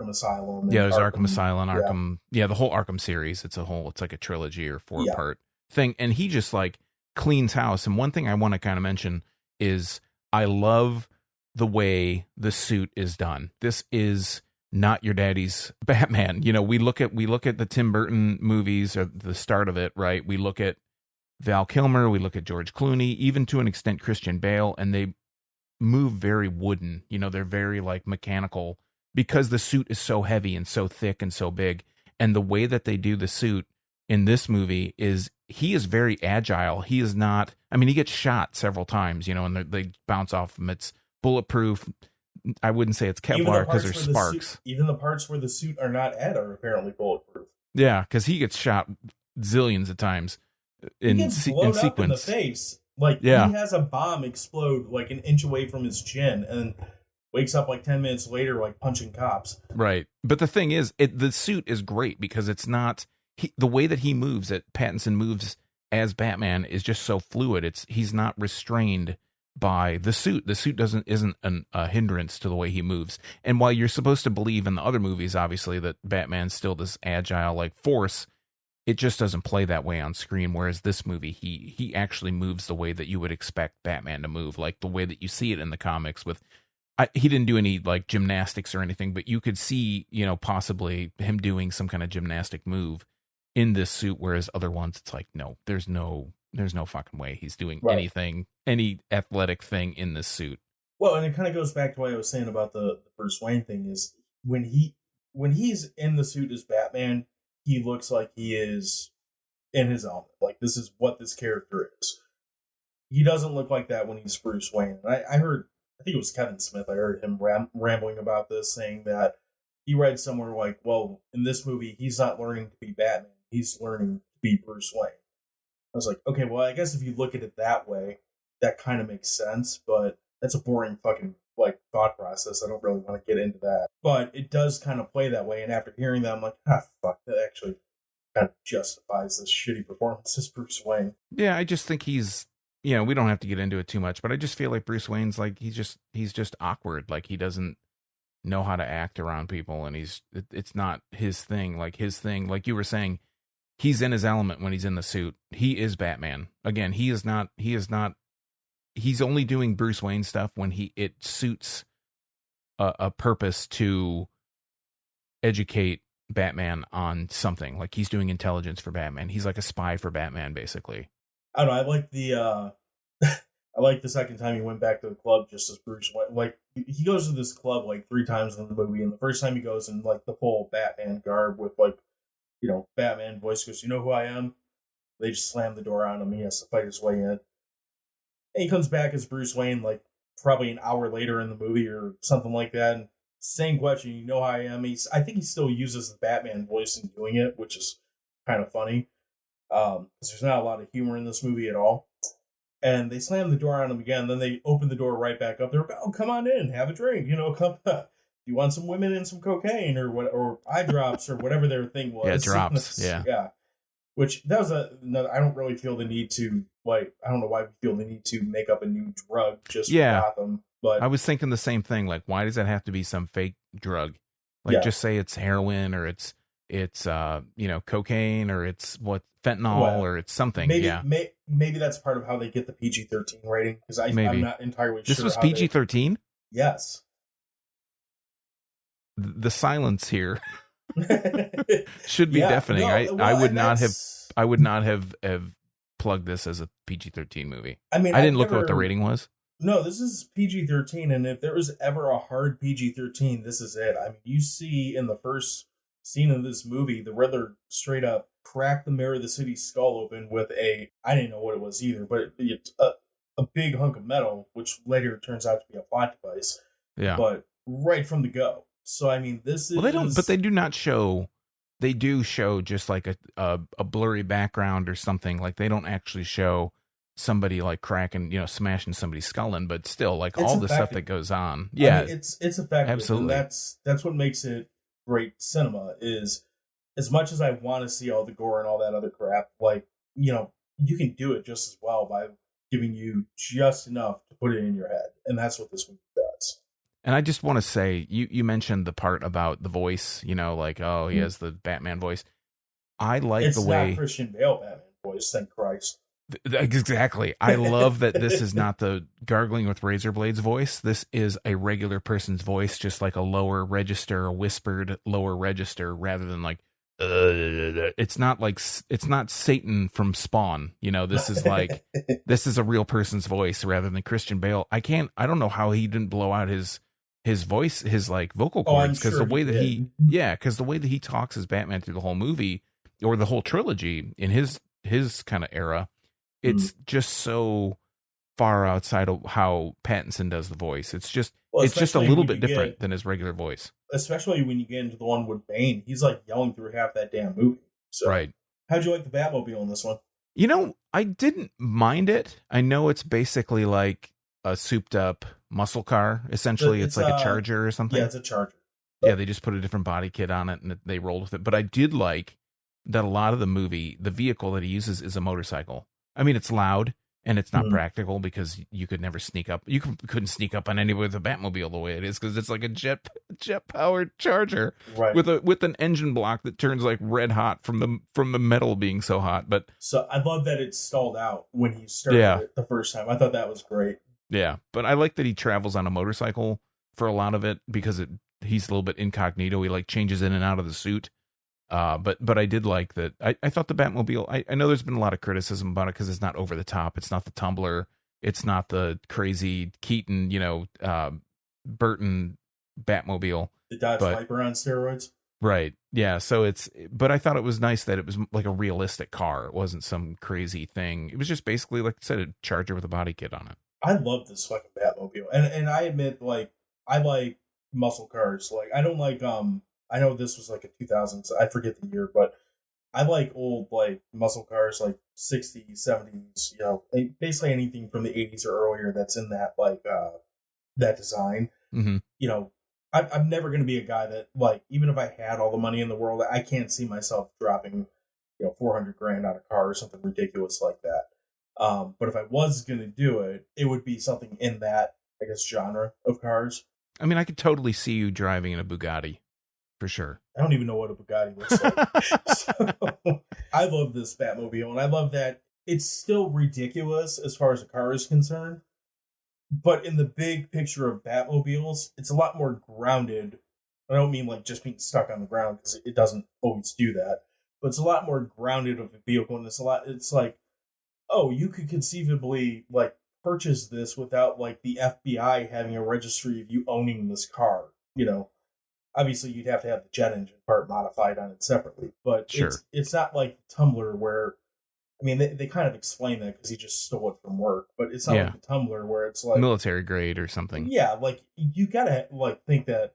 Asylum. Yeah, there's Arkham Asylum, Arkham. Yeah, the whole Arkham series. It's like a trilogy or 4-part thing, and he just like cleans house. And one thing I want to kind of mention is I love the way the suit is done. This is not your daddy's Batman. You know, we look at the Tim Burton movies or the start of it, right? We look at Val Kilmer, we look at George Clooney, even to an extent Christian Bale, and they move very wooden. You know, they're very like mechanical because the suit is so heavy and so thick and so big. And the way that they do the suit in this movie is he is very agile. He is not, I mean, he gets shot several times, you know, and they bounce off him. It's bulletproof. I wouldn't say it's Kevlar because there's sparks. Even the parts where the suit are not at are apparently bulletproof. Yeah, because he gets shot zillions of times in he gets blown sequence. Up in the face. Like, yeah. He has a bomb explode like an inch away from his chin and wakes up like 10 minutes later like punching cops. Right. But the thing is, the suit is great because it's not... the way that he moves, that Pattinson moves as Batman, is just so fluid. He's not restrained by the suit. The suit isn't a hindrance to the way he moves. And while you're supposed to believe in the other movies, obviously, that Batman's still this agile like force, it just doesn't play that way on screen. Whereas this movie, he actually moves the way that you would expect Batman to move, like the way that you see it in the comics. He didn't do any like gymnastics or anything, but you could see, you know, possibly him doing some kind of gymnastic move in this suit, whereas other ones, it's like, no, there's no fucking way he's doing anything, any athletic thing in this suit. Well, and it kind of goes back to what I was saying about the Bruce Wayne thing is when he's in the suit as Batman, he looks like he is in his element. Like, this is what this character is. He doesn't look like that when he's Bruce Wayne. And I think it was Kevin Smith, I heard him rambling about this, saying that he read somewhere like, well, in this movie, he's not learning to be Batman. He's learning to be Bruce Wayne. I was like, okay, well, I guess if you look at it that way, that kind of makes sense, but that's a boring fucking like thought process. I don't really want to get into that. But it does kind of play that way, and after hearing that, I'm like, fuck, that actually kind of justifies this shitty performance as Bruce Wayne. Yeah, I just think he's, you know, we don't have to get into it too much, but I just feel like Bruce Wayne's like, he's just awkward. Like, he doesn't know how to act around people, and it's not his thing. Like, his thing, like you were saying, he's in his element when he's in the suit. He is Batman. Again, he's only doing Bruce Wayne stuff when it suits a purpose to educate Batman on something. Like, he's doing intelligence for Batman. He's like a spy for Batman, basically. I don't know. I like the I like the second time he went back to the club just as Bruce Wayne. Like, he goes to this club like 3 times in the movie, and the first time he goes in like the full Batman garb with like, you know, Batman voice goes, "You know who I am?" They just slam the door on him. He has to fight his way in. And he comes back as Bruce Wayne like probably an hour later in the movie or something like that. And same question, "You know who I am?" I think he still uses the Batman voice in doing it, which is kind of funny. Because there's not a lot of humor in this movie at all. And they slam the door on him again. Then they open the door right back up. They're like, "Oh, come on in, have a drink. You know, come. You want some women and some cocaine or what, or eye drops or whatever their thing was." Yeah, drops. Yeah. Which that was I don't really feel the need to like. I don't know why we feel the need to make up a new drug just for Gotham. But I was thinking the same thing. Like, why does that have to be some fake drug? Like, just say it's heroin or it's you know, cocaine or it's fentanyl or it's something. Maybe that's part of how they get the PG-13 rating, because I'm not entirely sure. This was PG-13? Yes. The silence here should be deafening. I would not have plugged this as a PG-13 movie. I mean, I didn't look at what the rating was. No, this is PG-13, and if there was ever a hard PG-13, this is it. I mean, you see in the first scene of this movie, the Riddler straight up cracked the mirror of the city's skull open with I didn't know what it was either, but it's a big hunk of metal, which later turns out to be a plot device. Yeah. But right from the go. So, I mean, this is... Well, they do not show... They do show just like a blurry background or something. Like, they don't actually show somebody like cracking, you know, smashing somebody's skull in, but still, like, all the stuff that goes on. Yeah. I mean, it's effective. Absolutely. And that's what makes it great cinema, is as much as I want to see all the gore and all that other crap, like, you know, you can do it just as well by giving you just enough to put it in your head. And that's what this movie does. And I just want to say, you mentioned the part about the voice, you know, like, oh, he has the Batman voice. I like the way... It's not Christian Bale Batman voice, thank Christ. Exactly. I love that this is not the gargling with razor blades voice. This is a regular person's voice, just like a lower register, a whispered lower register, rather than like, it's not Satan from Spawn. You know, this is like, this is a real person's voice rather than Christian Bale. I don't know how he didn't blow out his voice, his like vocal cords, because the way that because the way that he talks as Batman through the whole movie or the whole trilogy in his kind of era, it's just so far outside of how Pattinson does the voice. It's just a little bit different than his regular voice. Especially when you get into the one with Bane, he's like yelling through half that damn movie. So, right. How'd you like the Batmobile in this one? You know, I didn't mind it. I know it's basically like a souped up muscle car. Essentially, it's like a Charger or something. Yeah, it's a Charger. Yeah, they just put a different body kit on it and they rolled with it. But I did like that a lot of the movie, the vehicle that he uses is a motorcycle. I mean, it's loud and it's not practical because you could never sneak up. You couldn't sneak up on anybody with a Batmobile the way it is because it's like a jet powered Charger with an engine block that turns like red hot from the metal being so hot. But so I love that it stalled out when he started it the first time. I thought that was great. Yeah, but I like that he travels on a motorcycle for a lot of it because he's a little bit incognito. He like changes in and out of the suit. But I did like that. I thought the Batmobile, I know there's been a lot of criticism about it because it's not over the top. It's not the Tumbler. It's not the crazy Keaton, Burton Batmobile. The Dodge Viper on steroids. Right. Yeah. So but I thought it was nice that it was like a realistic car. It wasn't some crazy thing. It was just basically, like I said, a Charger with a body kit on it. I love this fucking Batmobile. And I admit, like, I like muscle cars. Like, I don't like, I know this was like a 2000s, I forget the year, but I like old like muscle cars, like 60s, 70s, basically anything from the 80s or earlier that's in that like that design. Mm-hmm. I'm never going to be a guy that, like, even if I had all the money in the world, I can't see myself dropping $400,000 on a car or something ridiculous like that. But if I was going to do it, it would be something in that, I guess, genre of cars. I mean, I could totally see you driving in a Bugatti. For sure. I don't even know what a Bugatti looks like. So, I love this Batmobile, and I love that it's still ridiculous as far as the car is concerned. But in the big picture of Batmobiles, it's a lot more grounded. I don't mean like just being stuck on the ground, because it doesn't always do that. But it's a lot more grounded of a vehicle, and it's like, oh, you could conceivably like purchase this without like the FBI having a registry of you owning this car, Obviously, you'd have to have the jet engine part modified on it separately, but sure. It's not like Tumbler where, I mean, they kind of explain that because he just stole it from work, but it's not like the Tumbler where it's like military grade or something. Yeah, like you gotta like think that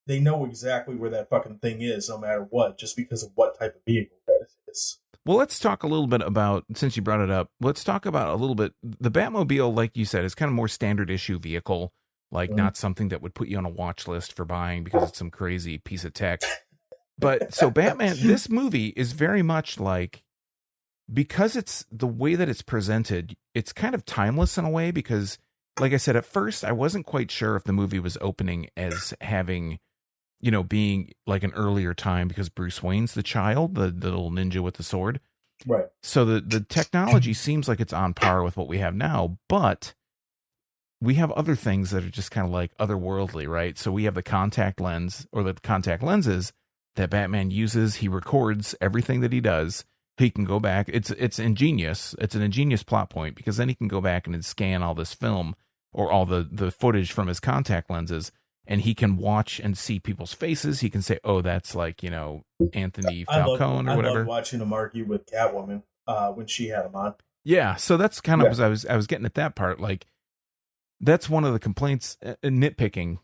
they know exactly where that fucking thing is, no matter what, just because of what type of vehicle that it is. Well, let's talk a little bit about, since you brought it up, let's talk about a little bit the Batmobile. Like you said, is kind of more standard issue vehicle. Like not something that would put you on a watch list for buying because it's some crazy piece of tech. But so Batman, this movie is very much like, because it's the way that it's presented, it's kind of timeless in a way because, like I said, at first I wasn't quite sure if the movie was opening as having, being like an earlier time because Bruce Wayne's the child, the little ninja with the sword. Right. So the technology seems like it's on par with what we have now, but we have other things that are just kind of like otherworldly, right? So we have the contact lens, or the contact lenses that Batman uses. He records everything that he does. He can go back. It's ingenious. It's an ingenious plot point because then he can go back and scan all this film or all the footage from his contact lenses, and he can watch and see people's faces. He can say, "Oh, that's like Anthony Falcone or whatever." I love watching him argue with Catwoman when she had him on. Yeah, so that's kind of I was getting at that part, like. That's one of the complaints, nitpicking,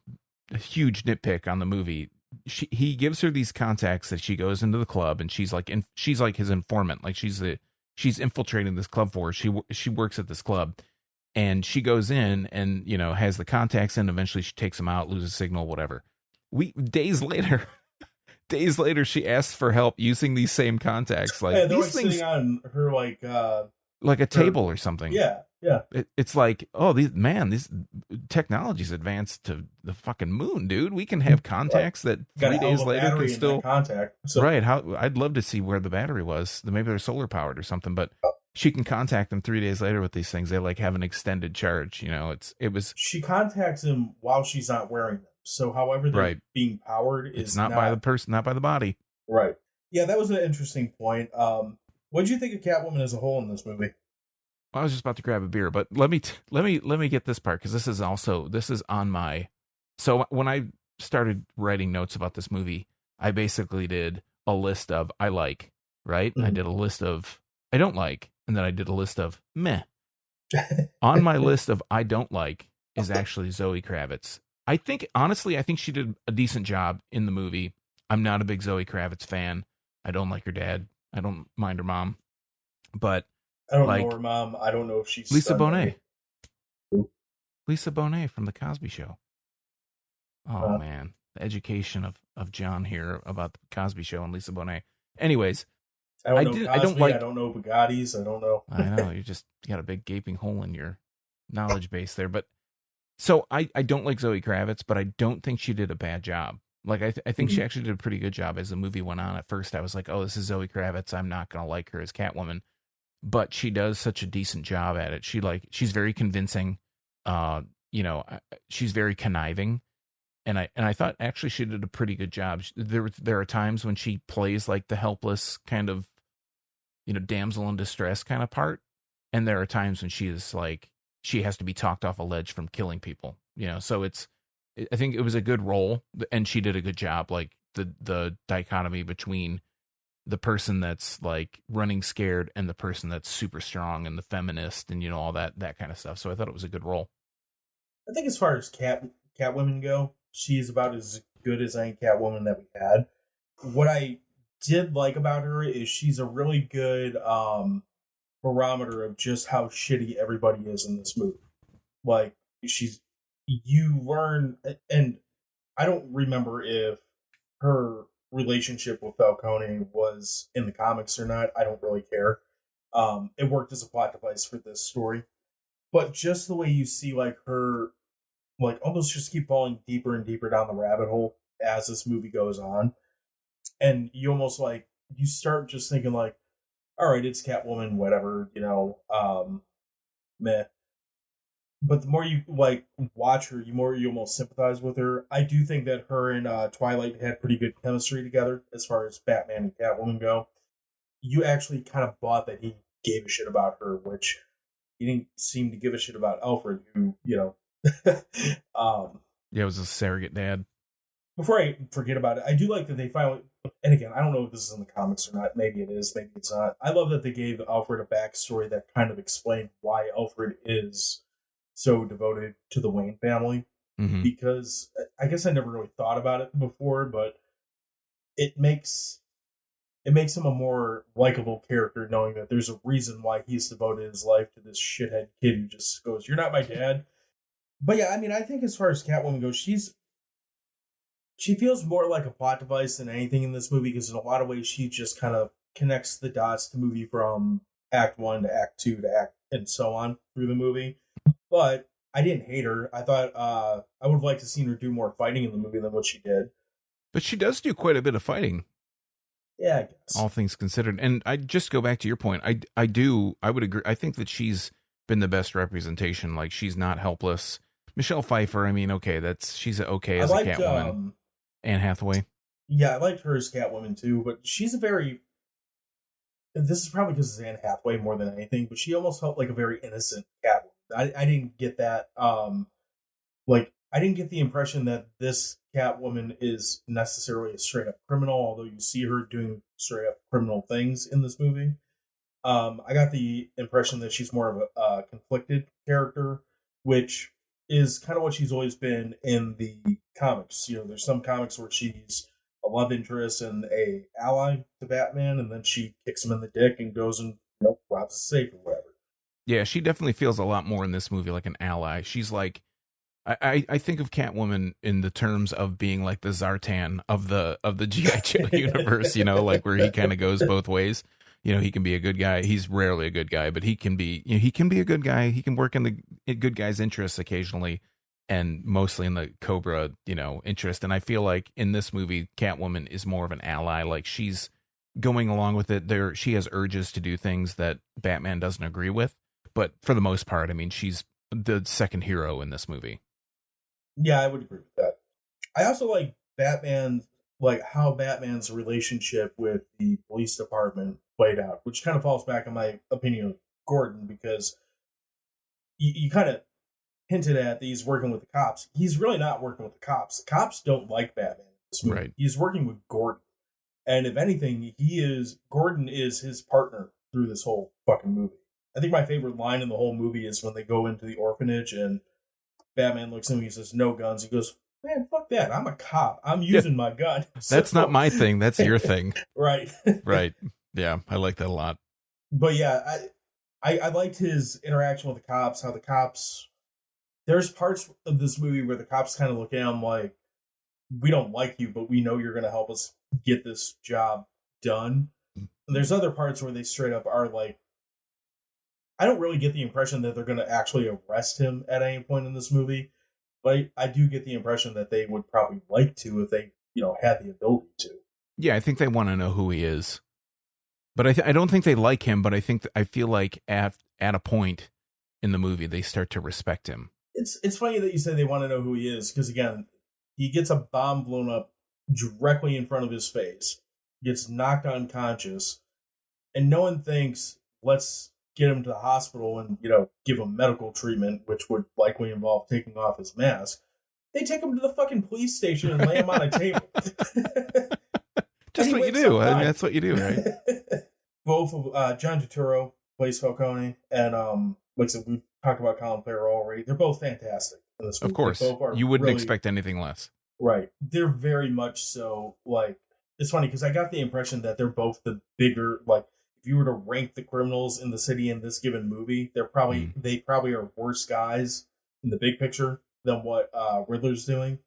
a huge nitpick on the movie. He gives her these contacts that she goes into the club, and she's like his informant, like she's infiltrating this club for her. She works at this club, and she goes in and has the contacts in. Eventually, she takes them out, loses signal, whatever. Days later, she asks for help using these same contacts. Like they're these things sitting on her like a table or something. Yeah. Yeah. It's like, oh, these technology's advanced to the fucking moon, dude. We can have contacts that Got 3 a hell days of a later can battery in still that contact. So right. How I'd love to see where the battery was. Maybe they're solar powered or something, but she can contact them 3 days later with these things. They like have an extended charge. You know, it was she contacts him while she's not wearing them. So however they're right. being powered is It's not by the person, not by the body. Right. Yeah, that was an interesting point. What did you think of Catwoman as a whole in this movie? I was just about to grab a beer, but let me get this part because this is on my. So when I started writing notes about this movie, I basically did a list of I like, right? I did a list of I don't like, and then I did a list of meh. On my list of I don't like is actually Zoe Kravitz. I think she did a decent job in the movie. I'm not a big Zoe Kravitz fan. I don't like her dad. I don't mind her mom, but. I don't know her mom. I don't know if she's Lisa Bonet. Lisa Bonet from The Cosby Show. Oh, man. The education of John here about The Cosby Show and Lisa Bonet. Anyways. I don't know Bugattis. I don't know. I know. You got a big gaping hole in your knowledge base there. But so I don't like Zoe Kravitz, but I don't think she did a bad job. Like, I think she actually did a pretty good job as the movie went on. At first, I was like, oh, this is Zoe Kravitz. I'm not going to like her as Catwoman. But she does such a decent job at it. She's very convincing. She's very conniving, and I thought actually she did a pretty good job. There are times when she plays like the helpless kind of, damsel in distress kind of part, and there are times when she is like she has to be talked off a ledge from killing people. So I think it was a good role, and she did a good job. Like the dichotomy between the person that's like running scared and the person that's super strong and the feminist and all that kind of stuff. So I thought it was a good role. I think as far as Catwomen go, she's about as good as any Catwoman that we had. What I did like about her is she's a really good barometer of just how shitty everybody is in this movie. Like you learn, and I don't remember if her relationship with Falcone was in the comics or not. I don't really care. It worked as a plot device for this story, but just the way you see like her, like almost just keep falling deeper and deeper down the rabbit hole as this movie goes on, and you almost like you start just thinking like, all right, it's Catwoman, whatever, meh. But the more you like watch her, the more you almost sympathize with her. I do think that her and Twilight had pretty good chemistry together as far as Batman and Catwoman go. You actually kind of bought that he gave a shit about her, which he didn't seem to give a shit about Alfred, who, it was a surrogate dad. Before I forget about it, I do like that they finally, and again, I don't know if this is in the comics or not. Maybe it is, maybe it's not. I love that they gave Alfred a backstory that kind of explained why Alfred is so devoted to the Wayne family, because I guess I never really thought about it before, but it makes him a more likable character, knowing that there's a reason why he's devoted his life to this shithead kid who just goes, "You're not my dad." But yeah, I mean, I think as far as Catwoman goes, she feels more like a plot device than anything in this movie, because in a lot of ways she just kind of connects the dots to movie from Act 1 to Act 2 to Act and so on through the movie. But I didn't hate her. I thought I would have liked to seen her do more fighting in the movie than what she did. But she does do quite a bit of fighting. Yeah, I guess. All things considered. And I just go back to your point. I would agree. I think that she's been the best representation. Like, she's not helpless. Michelle Pfeiffer, I mean, okay, she's okay as a Catwoman. Anne Hathaway. Yeah, I liked her as Catwoman too, but she's this is probably because it's Anne Hathaway more than anything, but she almost felt like a very innocent Catwoman. I didn't get that. I didn't get the impression that this Catwoman is necessarily a straight up criminal, although you see her doing straight up criminal things in this movie. I got the impression that she's more of a conflicted character, which is kind of what she's always been in the comics. There's some comics where she's a love interest and a ally to Batman, and then she kicks him in the dick and goes and robs a safe or whatever. Yeah, she definitely feels a lot more in this movie like an ally. She's like, I think of Catwoman in the terms of being like the Zartan of the G.I. Joe universe, like where he kind of goes both ways. You know, he can be a good guy. He's rarely a good guy, but he can be, you know, he can be a good guy. He can work in the good guy's interests occasionally, and mostly in the Cobra, you know, interest. And I feel like in this movie, Catwoman is more of an ally. Like, she's going along with it. She has urges to do things that Batman doesn't agree with, but for the most part, I mean, she's the second hero in this movie. Yeah, I would agree with that. I also like Batman, like how Batman's relationship with the police department played out, which kind of falls back on my opinion of Gordon, because you kind of hinted at that he's working with the cops. He's really not working with the cops. The cops don't like Batman in this movie. Right. He's working with Gordon. And if anything, Gordon is his partner through this whole fucking movie. I think my favorite line in the whole movie is when they go into the orphanage and Batman looks at him, he says, "No guns." He goes, "Man, fuck that. I'm a cop. I'm using my gun." That's not my thing. That's your thing. Right. Right. Yeah, I like that a lot. But yeah, I liked his interaction with the cops, how the cops, there's parts of this movie where the cops kind of look at him like, "We don't like you, but we know you're going to help us get this job done." And there's other parts where they straight up are like, I don't really get the impression that they're going to actually arrest him at any point in this movie, but I do get the impression that they would probably like to if they, you know, had the ability to. Yeah, I think they want to know who he is, but I don't think they like him. But I feel like at a point in the movie they start to respect him. It's funny that you say they want to know who he is, because again, he gets a bomb blown up directly in front of his face, gets knocked unconscious, and no one thinks, let's get him to the hospital and, you know, give him medical treatment, which would likely involve taking off his mask. They take him to the fucking police station and lay him on a table. Just what you do. I mean, that's what you do, right? Both of John Turturro plays Falcone, and like I said, we talked about Colin Farrell already. They're both fantastic in this movie. Of course, you wouldn't expect anything less. Right. They're very much so, like, it's funny because I got the impression that they're both the bigger, like, if you were to rank the criminals in the city in this given movie, they probably are worse guys in the big picture than what Riddler's doing.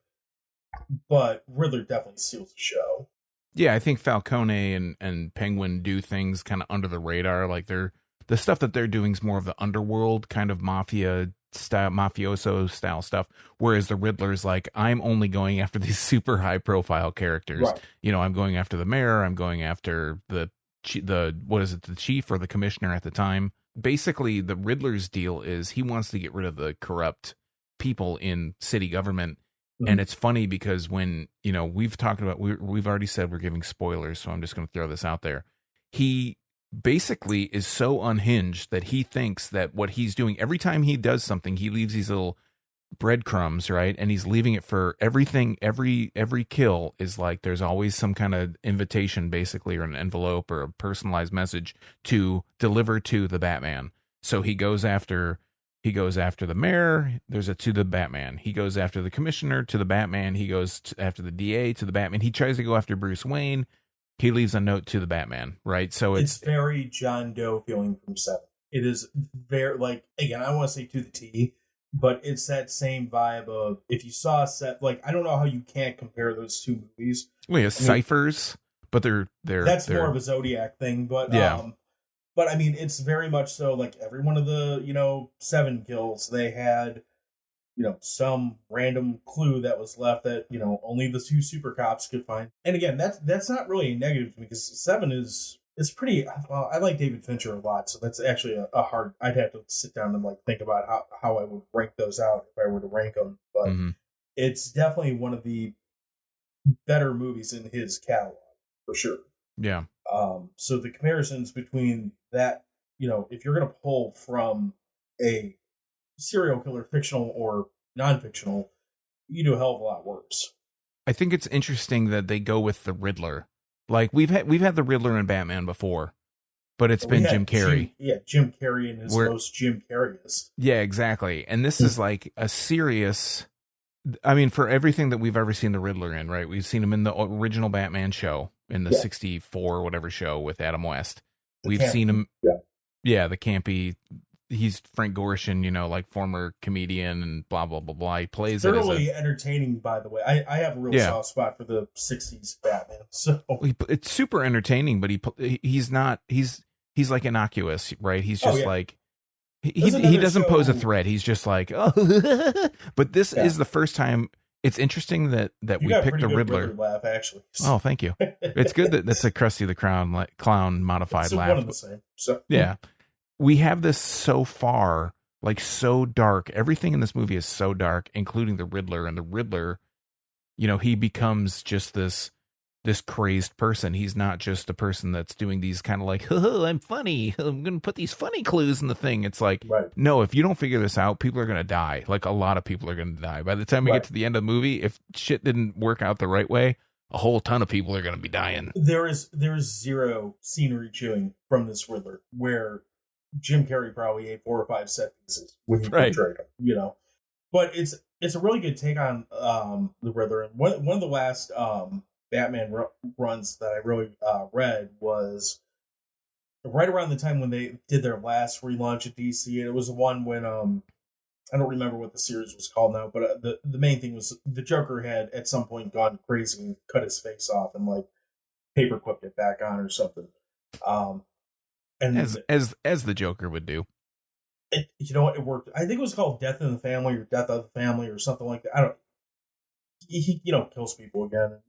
But Riddler definitely steals the show. Yeah, I think Falcone and Penguin do things kind of under the radar. Like, the stuff that they're doing is more of the underworld kind of mafia style, mafioso style stuff. Whereas the Riddler's like, I'm only going after these super high profile characters. Right. You know, I'm going after the mayor. I'm going after the chief or the commissioner at the time. Basically, the Riddler's deal is he wants to get rid of the corrupt people in city government. Mm-hmm. And it's funny because when, you know, we've talked about, we've already said we're giving spoilers, so I'm just going to throw this out there. He basically is so unhinged that he thinks that what he's doing, every time he does something, he leaves these little breadcrumbs, right? And he's leaving it for everything. Every kill is like, there's always some kind of invitation, basically, or an envelope or a personalized message to deliver to the Batman. So he goes after the mayor, there's a to the Batman. He goes after the commissioner, to the Batman. He goes after the DA, to the Batman. He tries to go after Bruce Wayne. He leaves a note to the Batman, right? So it's very John Doe feeling from Seven. It is very, like, again, I don't want to say to the T, but it's that same vibe of, if you saw a set, like, I don't know how you can't compare those two movies. Well, yeah, ciphers, but they're that's more of a Zodiac thing, but yeah. But I mean, it's very much so, like, every one of the, you know, 7 kills, they had, you know, some random clue that was left that, you know, only the 2 super cops could find. And again, that's not really a negative to me, because 7 is pretty, well, I like David Fincher a lot, so that's actually a hard, I'd have to sit down and, like, think about how I would rank those out if I were to rank them. But It's definitely one of the better movies in his catalog, for sure. Yeah. So the comparisons between that, you know, if you're going to pull from a serial killer, fictional or non-fictional, you do a hell of a lot worse. I think it's interesting that they go with the Riddler. Like, we've had the Riddler in Batman before, but it's been Jim Carrey. Jim Carrey in his most Jim Carrey-est. Yeah, exactly. And this is like a serious, I mean, for everything that we've ever seen the Riddler in, right? We've seen him in the original Batman show, in the 64 whatever show with Adam West. We've seen him, the campy. he's Frank Gorshin, like former comedian and blah blah blah blah. He plays it as thoroughly entertaining, by the way. I have a real soft spot for the '60s Batman. So it's super entertaining, but he's not he's like innocuous, right? He's just like he doesn't pose a threat. He's just like, oh. But this is the first time. It's interesting that we picked the Riddler laugh, actually. Oh, thank you. It's good that that's a Krusty the Clown modified laugh. One of the same. So yeah, we have this so far, like so dark. Everything in this movie is so dark, including the Riddler. And the Riddler, he becomes just this crazed person. He's not just a person that's doing these kind of like, oh, I'm funny. I'm going to put these funny clues in the thing. It's like, no, if you don't figure this out, people are going to die. Like a lot of people are going to die. By the time we get to the end of the movie, if shit didn't work out the right way, a whole ton of people are going to be dying. There is zero scenery chewing from this Riddler, where Jim Carrey probably ate 4 or 5 set pieces when he portrayed him, But it's a really good take on the Riddler. And one of the last Batman runs that I really read was right around the time when they did their last relaunch at DC. And it was the one when I don't remember what the series was called now, but the main thing was the Joker had at some point gone crazy and cut his face off and like paper clipped it back on or something. And as the Joker would do. You know what? It worked. I think it was called Death in the Family or Death of the Family or something like that. I don't. He kills people again.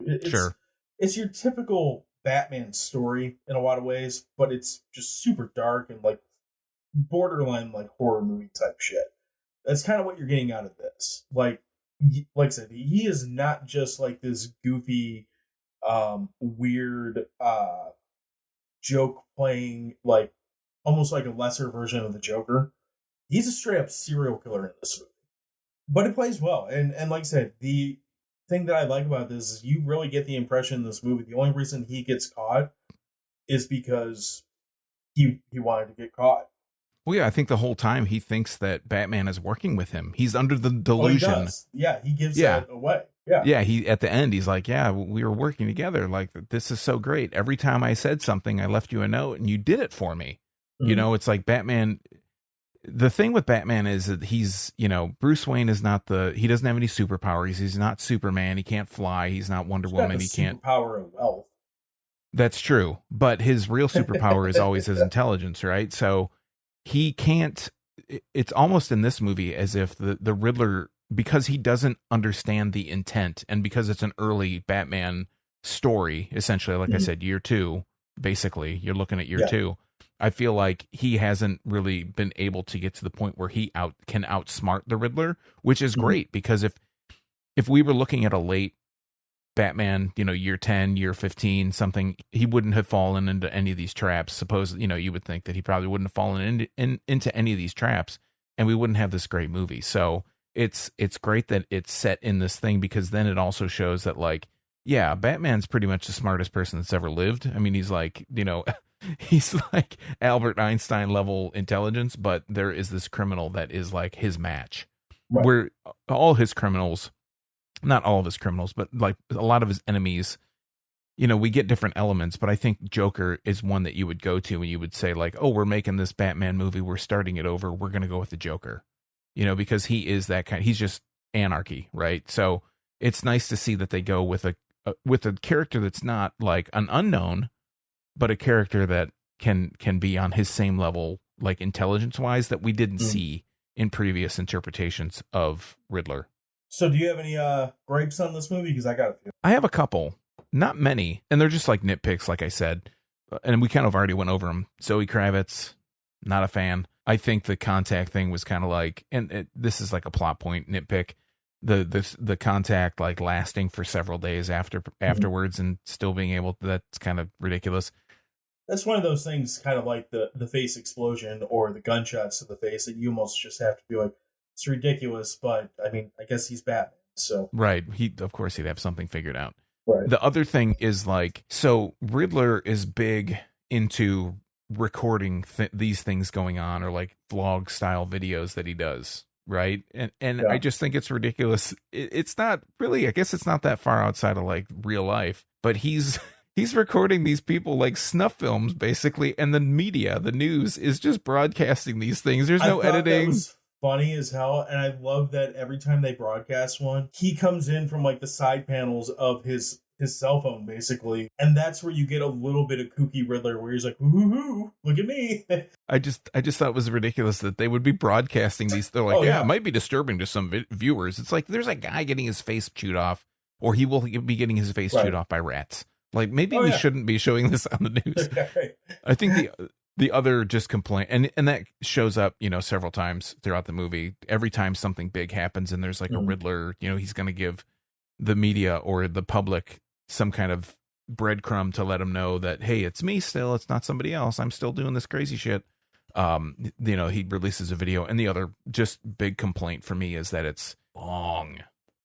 It's your typical Batman story in a lot of ways, but it's just super dark and like borderline like horror movie type shit. That's kind of what you're getting out of this. Like I said, he is not just like this goofy, weird, joke playing, like almost like a lesser version of the Joker. He's a straight up serial killer in this movie, but it plays well. And like I said, the thing that I like about this is you really get the impression in this movie the only reason he gets caught is because he wanted to get caught. Well, yeah, I think the whole time he thinks that Batman is working with him. He's under the delusion. Oh, he does. Yeah, he gives that away. Yeah. Yeah, he at the end he's like, yeah, we were working together. Like, this is so great. Every time I said something, I left you a note and you did it for me. Mm-hmm. It's like Batman. The thing with Batman is that he's, Bruce Wayne is not he doesn't have any superpowers. He's not Superman. He can't fly. He's not Wonder Woman. He can't. Superpower of wealth. That's true. But his real superpower is always his intelligence, right? So he can't. It's almost in this movie as if the Riddler, because he doesn't understand the intent and because it's an early Batman story, essentially, like I said, year 2, basically, you're looking at year 2. I feel like he hasn't really been able to get to the point where he can outsmart the Riddler, which is great because if we were looking at a late Batman, year 10, year 15, something, he wouldn't have fallen into any of these traps. Suppose, you would think that he probably wouldn't have fallen into any of these traps and we wouldn't have this great movie. So it's great that it's set in this thing because then it also shows that like, yeah, Batman's pretty much the smartest person that's ever lived. I mean, he's like, he's like Albert Einstein level intelligence, but there is this criminal that is like his match. Right. Where all his criminals, not all of his criminals, but like a lot of his enemies, we get different elements, but I think Joker is one that you would go to and you would say like, oh, we're making this Batman movie. We're starting it over. We're going to go with the Joker, because he is that kind. He's just anarchy. Right. So it's nice to see that they go with a character that's not like an unknown, but a character that can be on his same level, like intelligence wise, that we didn't see in previous interpretations of Riddler. So do you have any gripes on this movie? Because I got a few. I have a couple, not many, and they're just like nitpicks, like I said, and we kind of already went over them. Zoe Kravitz, not a fan. I think the contact thing was kind of like, and this is like a plot point nitpick. The contact like lasting for several days afterwards and still being able to, that's kind of ridiculous. That's one of those things, kind of like the face explosion or the gunshots to the face, that you almost just have to be like, it's ridiculous, but I mean, I guess he's Batman, so. Right. Of course he'd have something figured out. Right. The other thing is like, so Riddler is big into recording these things going on, or like vlog style videos that he does. Right. And yeah. I just think it's ridiculous. It's not really, I guess it's not that far outside of like real life, but he's he's recording these people like snuff films, basically, and the media, the news, is just broadcasting these things. There's no editing. That was funny as hell, and I love that every time they broadcast one, he comes in from like the side panels of his cell phone, basically, and that's where you get a little bit of kooky Riddler, where he's like, "Ooh, look at me." I just thought it was ridiculous that they would be broadcasting these. They're like, yeah, it might be disturbing to some viewers. It's like there's a guy getting his face chewed off, or he will be getting his face chewed off by rats. Like maybe we shouldn't be showing this on the news. I think the other just complaint, and that shows up, several times throughout the movie. Every time something big happens and there's like a Riddler, he's going to give the media or the public some kind of breadcrumb to let them know that, hey, it's me still, it's not somebody else, I'm still doing this crazy shit. He releases a video, and the other just big complaint for me is that it's long.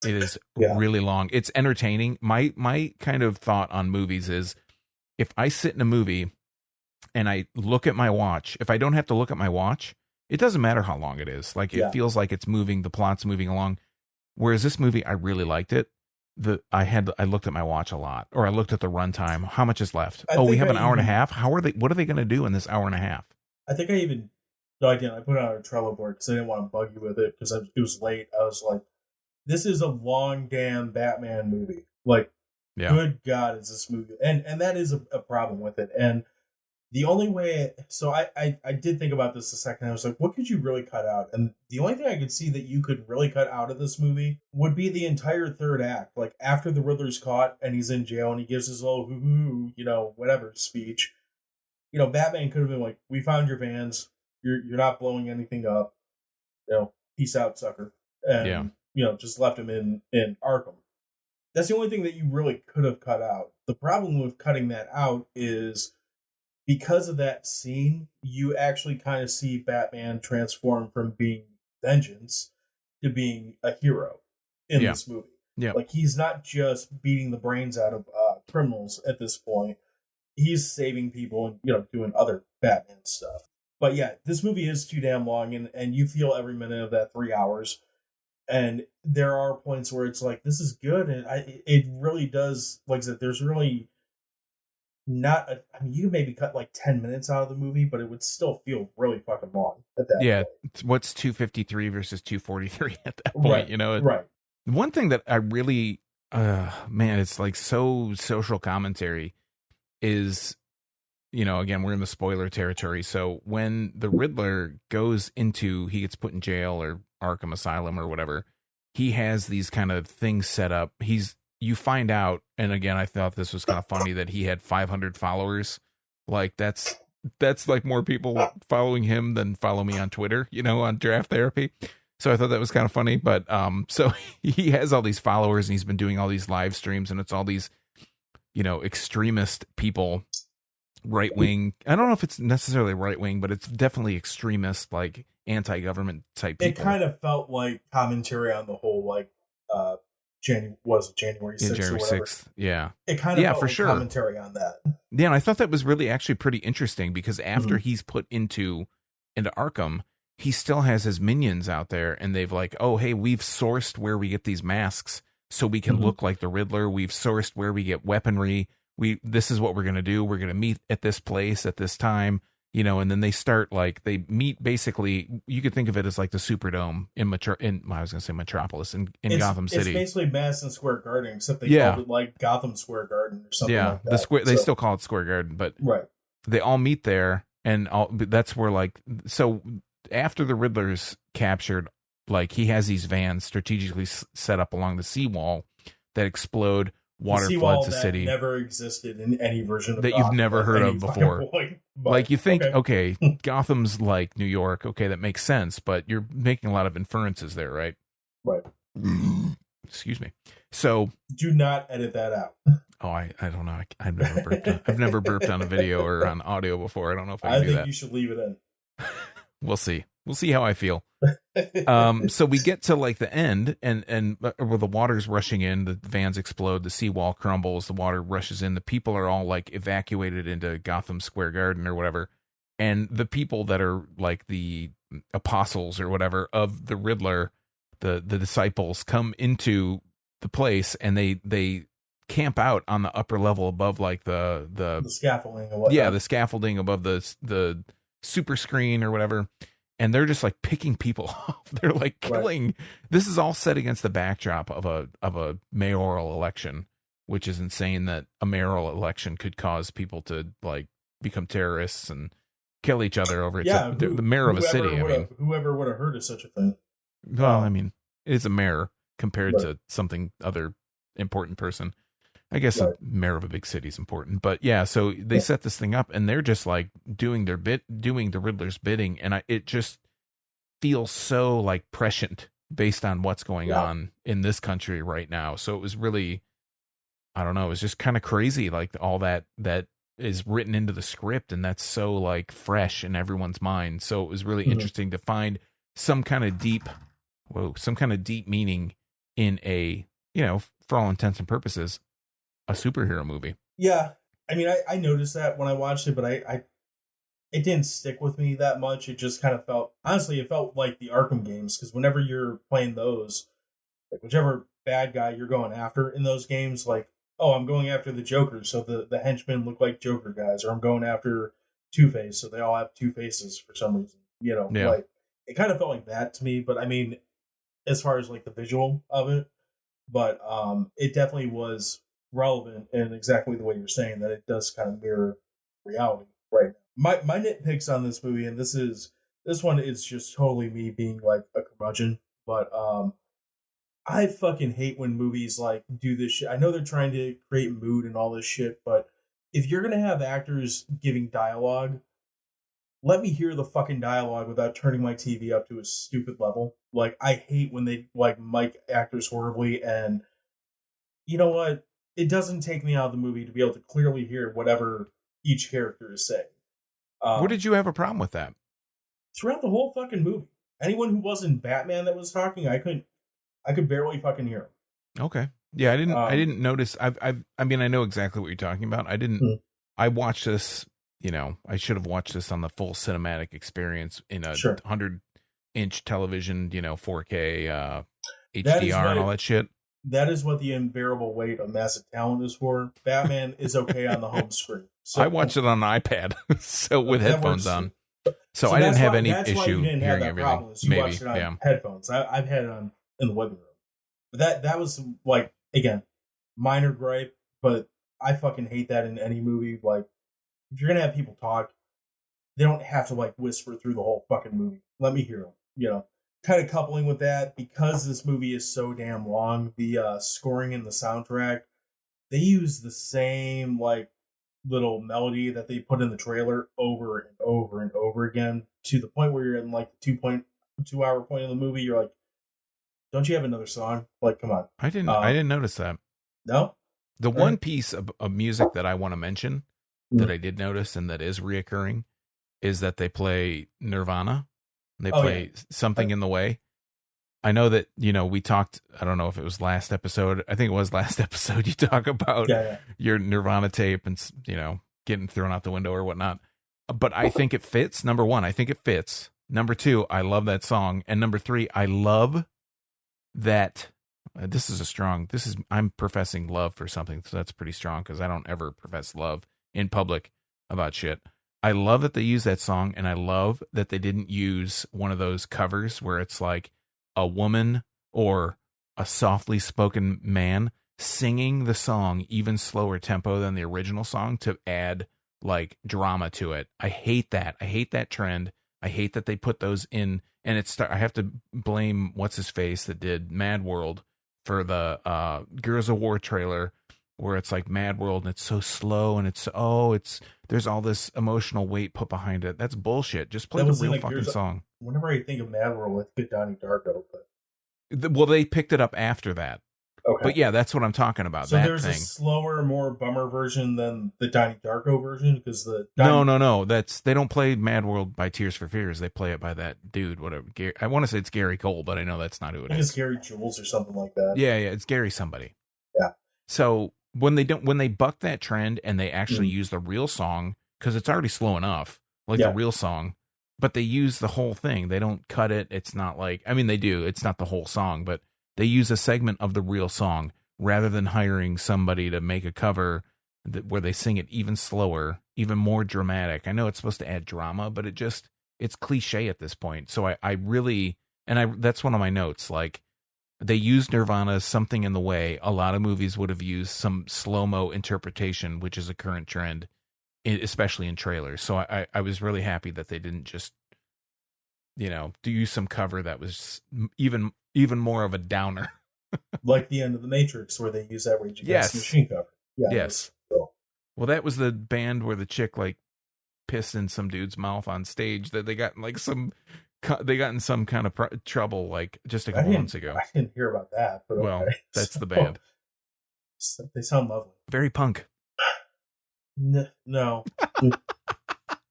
It is really long. It's entertaining. My kind of thought on movies is, if I sit in a movie and I look at my watch, if I don't have to look at my watch, it doesn't matter how long it is. Like it feels like it's moving, the plot's moving along. Whereas this movie, I really liked it. I looked at my watch a lot, or I looked at the runtime. How much is left? We have an hour and a half. What are they going to do in this hour and a half? I think I put it on a Trello board because I didn't want to bug you with it because it was late. I was like, this is a long damn Batman movie. Like, good God, is this movie? And that is a problem with it. And the only way, so I did think about this a second. I was like, what could you really cut out? And the only thing I could see that you could really cut out of this movie would be the entire third act. Like, after the Riddler's caught and he's in jail and he gives his little whatever speech. Batman could have been like, we found your vans. You're not blowing anything up. Peace out, sucker. And, just left him in Arkham. That's the only thing that you really could have cut out. The problem with cutting that out is, because of that scene, you actually kind of see Batman transform from being vengeance to being a hero in this movie. Yeah. Like, he's not just beating the brains out of criminals at this point. He's saving people and, doing other Batman stuff. But yeah, this movie is too damn long, and you feel every minute of that 3 hours. And there are points where it's like, this is good, and it really does, like I said, there's really you could maybe cut like 10 minutes out of the movie, but it would still feel really fucking long at that point. What's 253 versus 243 at that point, Right. One thing that I really, it's like so social commentary is, again, we're in the spoiler territory. So when the Riddler he gets put in jail or Arkham Asylum or whatever, he has these kind of things set up. You find out, and again, I thought this was kind of funny that he had 500 followers. Like that's like more people following him than follow me on Twitter, on Draft Therapy. So I thought that was kind of funny. But so he has all these followers, and he's been doing all these live streams, and it's all these, extremist people, right wing. I don't know if it's necessarily right wing, but it's definitely extremist, like anti-government type people. It kind of felt like commentary on the whole, like, January 6th? January 6th, yeah. It kind of felt like commentary on that. Yeah, and I thought that was really actually pretty interesting, because after he's put into Arkham, he still has his minions out there, and they've like, oh, hey, we've sourced where we get these masks so we can look like the Riddler. We've sourced where we get weaponry. This is what we're going to do. We're going to meet at this place at this time. And then they start, like, they meet, basically, you could think of it as like the Superdome I was going to say Metropolis in Gotham City. It's basically Madison Square Garden, except they called it like Gotham Square Garden or something like that. They still call it Square Garden, but they all meet there, and that's where, like, so after the Riddler's captured, like, he has these vans strategically set up along the seawall that explode. Water floods the city. Never existed in any version of that Gotham you've never heard of before. Like, you think, okay, Gotham's like New York. Okay, that makes sense, but you're making a lot of inferences there, right? Right. Excuse me. So do not edit that out. Oh, I don't know. I've never burped. I've never burped on a video or on audio before. I don't know if I can do that. I think you should leave it in. We'll see. We'll see how I feel. So we get to like the end, and where the water's rushing in, the vans explode, the seawall crumbles, the water rushes in, the people are all like evacuated into Gotham Square Garden or whatever, and the people that are like the apostles or whatever of the Riddler, the disciples, come into the place, and they camp out on the upper level above like the scaffolding and whatnot. yeah, the scaffolding above the super screen or whatever, and they're just like picking people off. They're like killing. Right. This is all set against the backdrop of a mayoral election, which is insane that a mayoral election could cause people to like become terrorists and kill each other over the mayor of a city. I mean, whoever would have heard of such a thing? Well, I mean, it's a mayor compared to something other important person. I guess a mayor of a big city is important, but yeah. So they set this thing up, and they're just like doing the Riddler's bidding, and it just feels so like prescient based on what's going on in this country right now. So it was really, I don't know, it was just kind of crazy, like all that is written into the script, and that's so like fresh in everyone's mind. So it was really interesting to find some kind of deep meaning in a, you know, for all intents and purposes, a superhero movie. Yeah, I mean, I noticed that when I watched it, but it didn't stick with me that much. It just kind of felt, honestly, it felt like the Arkham games, because whenever you're playing those, like whichever bad guy you're going after in those games, like, oh, I'm going after the Joker, so the henchmen look like Joker guys, or I'm going after Two-Face, so they all have two faces for some reason. You know, like it kind of felt like that to me. But I mean, as far as like the visual of it, but it definitely was relevant in exactly the way you're saying, that it does kind of mirror reality right now. My nitpicks on this movie, and this one is just totally me being like a curmudgeon, but I fucking hate when movies like do this shit. I know they're trying to create mood and all this shit, but if you're gonna have actors giving dialogue, let me hear the fucking dialogue without turning my TV up to a stupid level. Like, I hate when they like mic actors horribly, and you know what? It doesn't take me out of the movie to be able to clearly hear whatever each character is saying. Where did you have a problem with that? Throughout the whole fucking movie, anyone who wasn't Batman that was talking, I could barely fucking hear him. Okay. Yeah, I didn't notice. I mean, I know exactly what you're talking about. I watched this, you know, I should have watched this on the full cinematic experience in a 100-inch television, you know, 4K, HDR and all that shit. That is what the unbearable weight of massive talent is for. Batman is okay on the home screen. So, I watched it on an iPad, so with headphones on. So I didn't have any issue hearing everything. You watched it on headphones. I've had it on in the living room. But that was like, again, minor gripe, but I fucking hate that in any movie. Like, if you're gonna have people talk, they don't have to like whisper through the whole fucking movie. Let me hear them, you know. Kind of coupling with that, because this movie is so damn long, the scoring and the soundtrack, they use the same like little melody that they put in the trailer over and over and over again, to the point where you're in like the 2.2 hour point of the movie. You're like, don't you have another song? Like, come on. I didn't notice that. No? The one piece of music that I want to mention that I did notice and that is reoccurring is that they play Nirvana. They play Something in the Way. I know that, you know, we talked, I don't know if it was last episode. I think it was last episode. You talk about your Nirvana tape and, you know, getting thrown out the window or whatnot. But I think it fits. Number one, I think it fits. Number two, I love that song. And number three, I love that I'm professing love for something. So that's pretty strong, because I don't ever profess love in public about shit. I love that they use that song, and I love that they didn't use one of those covers where it's like a woman or a softly spoken man singing the song even slower tempo than the original song to add like drama to it. I hate that. I hate that trend. I hate that they put those in, and I have to blame what's his face that did Mad World for the Gears of War trailer, where it's like Mad World and it's so slow and there's all this emotional weight put behind it. That's bullshit. Just play the real fucking song. Whenever I think of Mad World, I think of Donnie Darko. Well, they picked it up after that. Okay. But yeah, that's what I'm talking about. So that there's thing. A slower, more bummer version than the Donnie Darko version, because No. They don't play Mad World by Tears for Fears. They play it by that dude. Whatever. I want to say it's Gary Cole, but I know that's not who it is. It's Gary Jules or something like that. Yeah, it's Gary somebody. Yeah. So when they buck that trend and they actually use the real song, because it's already slow enough, like the real song, but they use the whole thing. They don't cut it. It's not like, I mean, they do. It's not the whole song, but they use a segment of the real song rather than hiring somebody to make a cover where they sing it even slower, even more dramatic. I know it's supposed to add drama, but it's cliche at this point. So I really, that's one of my notes. Like, they used Nirvana's Something in the Way. A lot of movies would have used some slow-mo interpretation, which is a current trend, especially in trailers. So I was really happy that they didn't just, do some cover that was even more of a downer. Like the end of The Matrix, where they use that Rage Against the Machine cover. Yeah, yes. Well, that was the band where the chick like pissed in some dude's mouth on stage. That they got in some kind of trouble like just a couple months ago. I didn't hear about that. But well, okay. that's the band. They sound lovely. Very punk. No,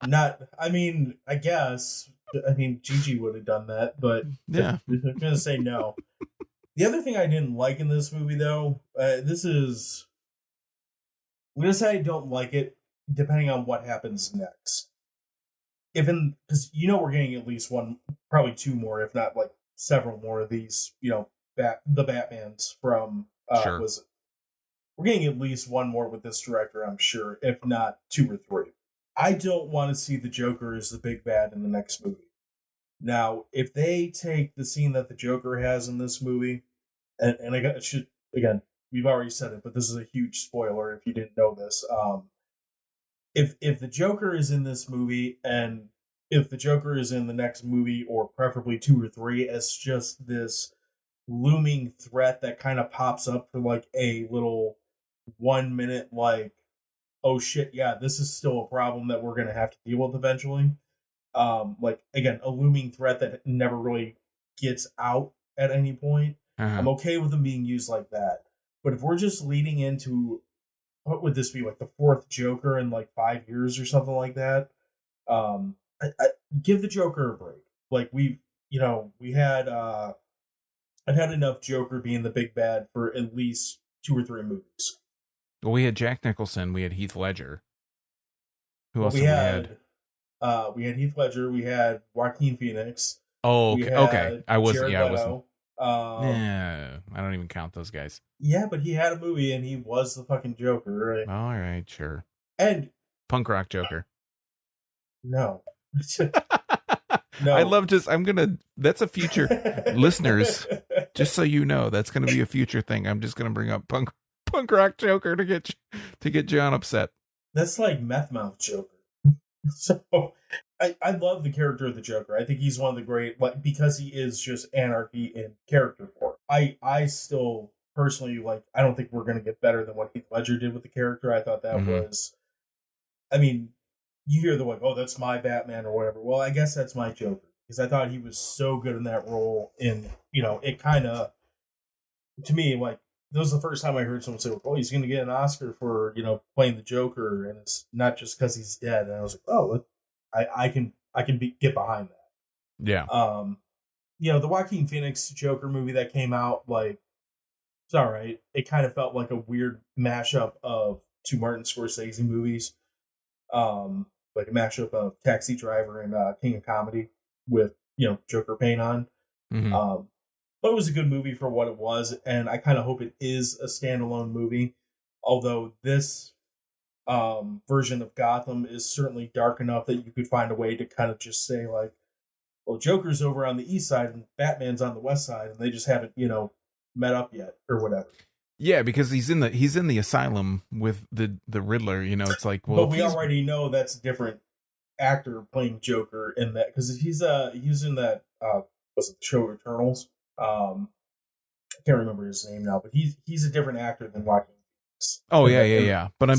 not. I mean, I guess. I mean, Gigi would have done that, but yeah, I'm gonna say no. The other thing I didn't like in this movie, though, I'm gonna say I don't like it, depending on what happens next. Because we're getting at least one, probably two more, if not like several more of these, the Batmans from sure. We're getting at least one more with this director, I'm sure, if not two or three. I don't want to see the Joker as the big bad in the next movie. Now, if they take the scene that the Joker has in this movie, and again, we've already said it, but this is a huge spoiler if you didn't know this. If the Joker is in this movie, and if the Joker is in the next movie, or preferably two or three, as just this looming threat that kind of pops up for like a little 1 minute, like, oh shit, yeah, this is still a problem that we're going to have to deal with eventually. Like, again, a looming threat that never really gets out at any point. I'm okay with them being used like that. But if we're just leading into, what would this be, like the fourth Joker in like 5 years or something like that? I give the Joker a break. Like, I've had enough Joker being the big bad for at least 2 or 3 movies. Well, we had Jack Nicholson, we had Heath Ledger. Who else we had? We had Heath Ledger, we had Joaquin Phoenix. Oh, okay. I wasn't. Yeah, I don't even count those guys. Yeah, but he had a movie and he was the fucking Joker, right? All right, sure. And punk rock Joker. No. No. I love that's a future listeners, just so you know, that's gonna be a future thing. I'm just gonna bring up punk rock Joker to get John upset. That's like Meth Mouth Joker. So I love the character of the Joker. I think he's one of the great, because he is just anarchy in character form. I still personally, I don't think we're going to get better than what Heath Ledger did with the character. I thought that was, I mean, you hear oh, that's my Batman or whatever. Well, I guess that's my Joker, because I thought he was so good in that role. And, it kind of, to me, that was the first time I heard someone say, oh, he's going to get an Oscar for, playing the Joker, and it's not just because he's dead. And I was like, oh, I can get behind that. Yeah. The Joaquin Phoenix Joker movie that came out, it's all right. It kind of felt like a weird mashup of 2 Martin Scorsese movies. Like a mashup of Taxi Driver and King of Comedy with, Joker paint on. Mm-hmm. But it was a good movie for what it was, and I kind of hope it is a standalone movie. Although this version of Gotham is certainly dark enough that you could find a way to kind of just say, well, Joker's over on the east side and Batman's on the west side, and they just haven't, met up yet or whatever. Yeah, because he's in the asylum with the Riddler. It's like, well, but we already know that's a different actor playing Joker in that, because he's in that was it the show Eternals? I can't remember his name now, but he's a different actor than Joaquin Phoenix. Oh yeah. But I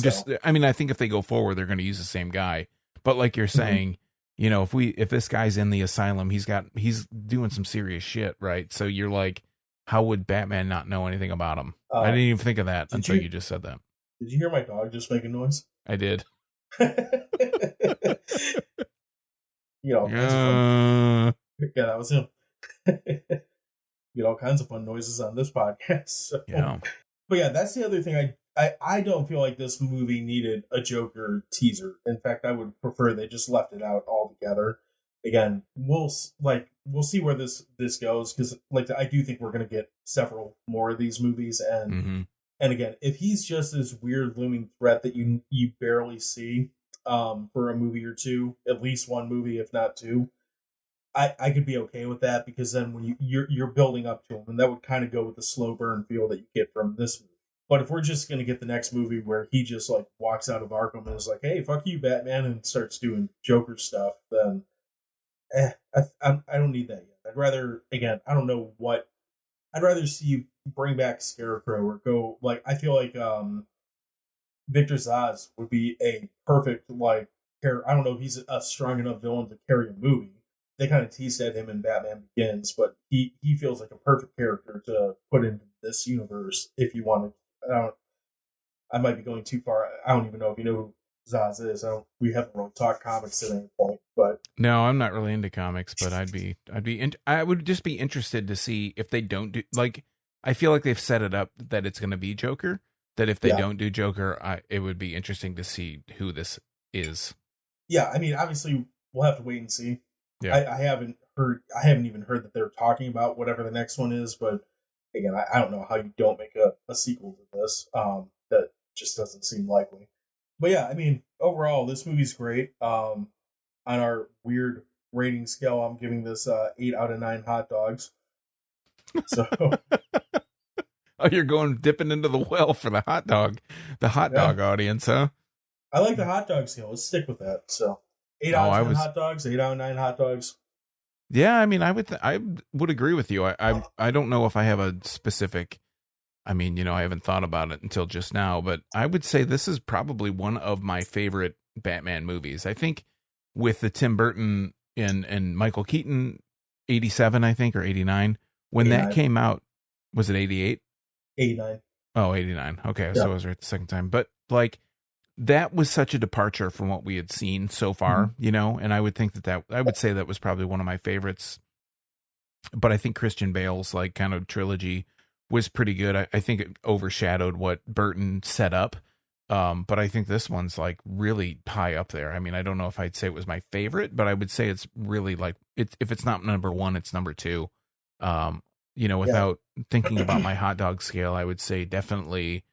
think if they go forward, they're going to use the same guy. But like you're saying, if this guy's in the asylum, he's doing some serious shit, right? So you're like, how would Batman not know anything about him? I didn't even think of that until you just said that. Did you hear my dog just make a noise? I did. Yeah, that was him. Get all kinds of fun noises on this podcast. So. Yeah. But yeah, that's the other thing. I don't feel like this movie needed a Joker teaser. In fact, I would prefer they just left it out altogether. Again, we'll see where this goes, because I do think we're going to get several more of these movies, and And again, if he's just this weird looming threat that you barely see for a movie or two, at least one movie, if not two, I could be okay with that because then when you're building up to him, and that would kind of go with the slow burn feel that you get from this movie. But if we're just gonna get the next movie where he just like walks out of Arkham and is like, "Hey, fuck you, Batman," and starts doing Joker stuff, then I don't need that yet. I'd rather, again, I don't know what. I'd rather see you bring back Scarecrow or go like I feel like Victor Zsasz would be a perfect like character. I don't know if he's a strong enough villain to carry a movie. They kind of teased at him in Batman Begins, but he feels like a perfect character to put into this universe if you wanted. I might be going too far. I don't even know if you know who Zaz is. We haven't really talked comics at any point, but No, I'm not really into comics, but I would just be interested to see if they don't do like. I feel like they've set it up that it's going to be Joker. That if they don't do Joker, it would be interesting to see who this is. Yeah, I mean, obviously we'll have to wait and see. Yeah. I haven't heard. I haven't even heard that they're talking about whatever the next one is. But again, I don't know how you don't make a sequel to this. That just doesn't seem likely. But yeah, I mean, overall, this movie's great. On our weird rating scale, I'm giving this 8 out of 9 hot dogs. So, oh, you're going dipping into the well for the hot dog audience, huh? I like the hot dog scale. Let's stick with that. So, 8 out of 10 hot dogs, 8 out of 9 hot dogs. Yeah, I mean, I would agree with you. I don't know if I have a specific. I mean, you know, I haven't thought about it until just now, but I would say this is probably one of my favorite Batman movies. I think with the Tim Burton and Michael Keaton, 87, I think, or 89, when 89. that came out, was it 88? 89. Oh, 89. Okay, Yeah. so I was right the second time. But like that was such a departure from what we had seen so far, you know, and I would think that I would say that was probably one of my favorites. But I think Christian Bale's like kind of trilogy was pretty good. I think it overshadowed what Burton set up. But I think this one's like really high up there. I mean, I don't know if I'd say it was my favorite, but I would say it's really like if it's not number one, it's number two. You know, without thinking about my hot dog scale, I would say definitely,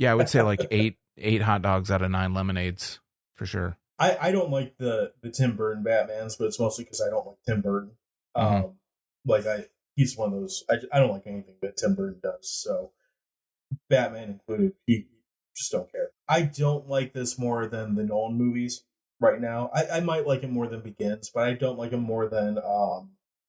I would say like eight hot dogs out of 9 lemonades for sure. I don't like the Tim Burton Batmans, but it's mostly because I don't like Tim Burton. He's one of those. I don't like anything that Tim Burton does. So Batman included, he just don't care. I don't like this more than the Nolan movies right now. I might like it more than Begins, but I don't like it more than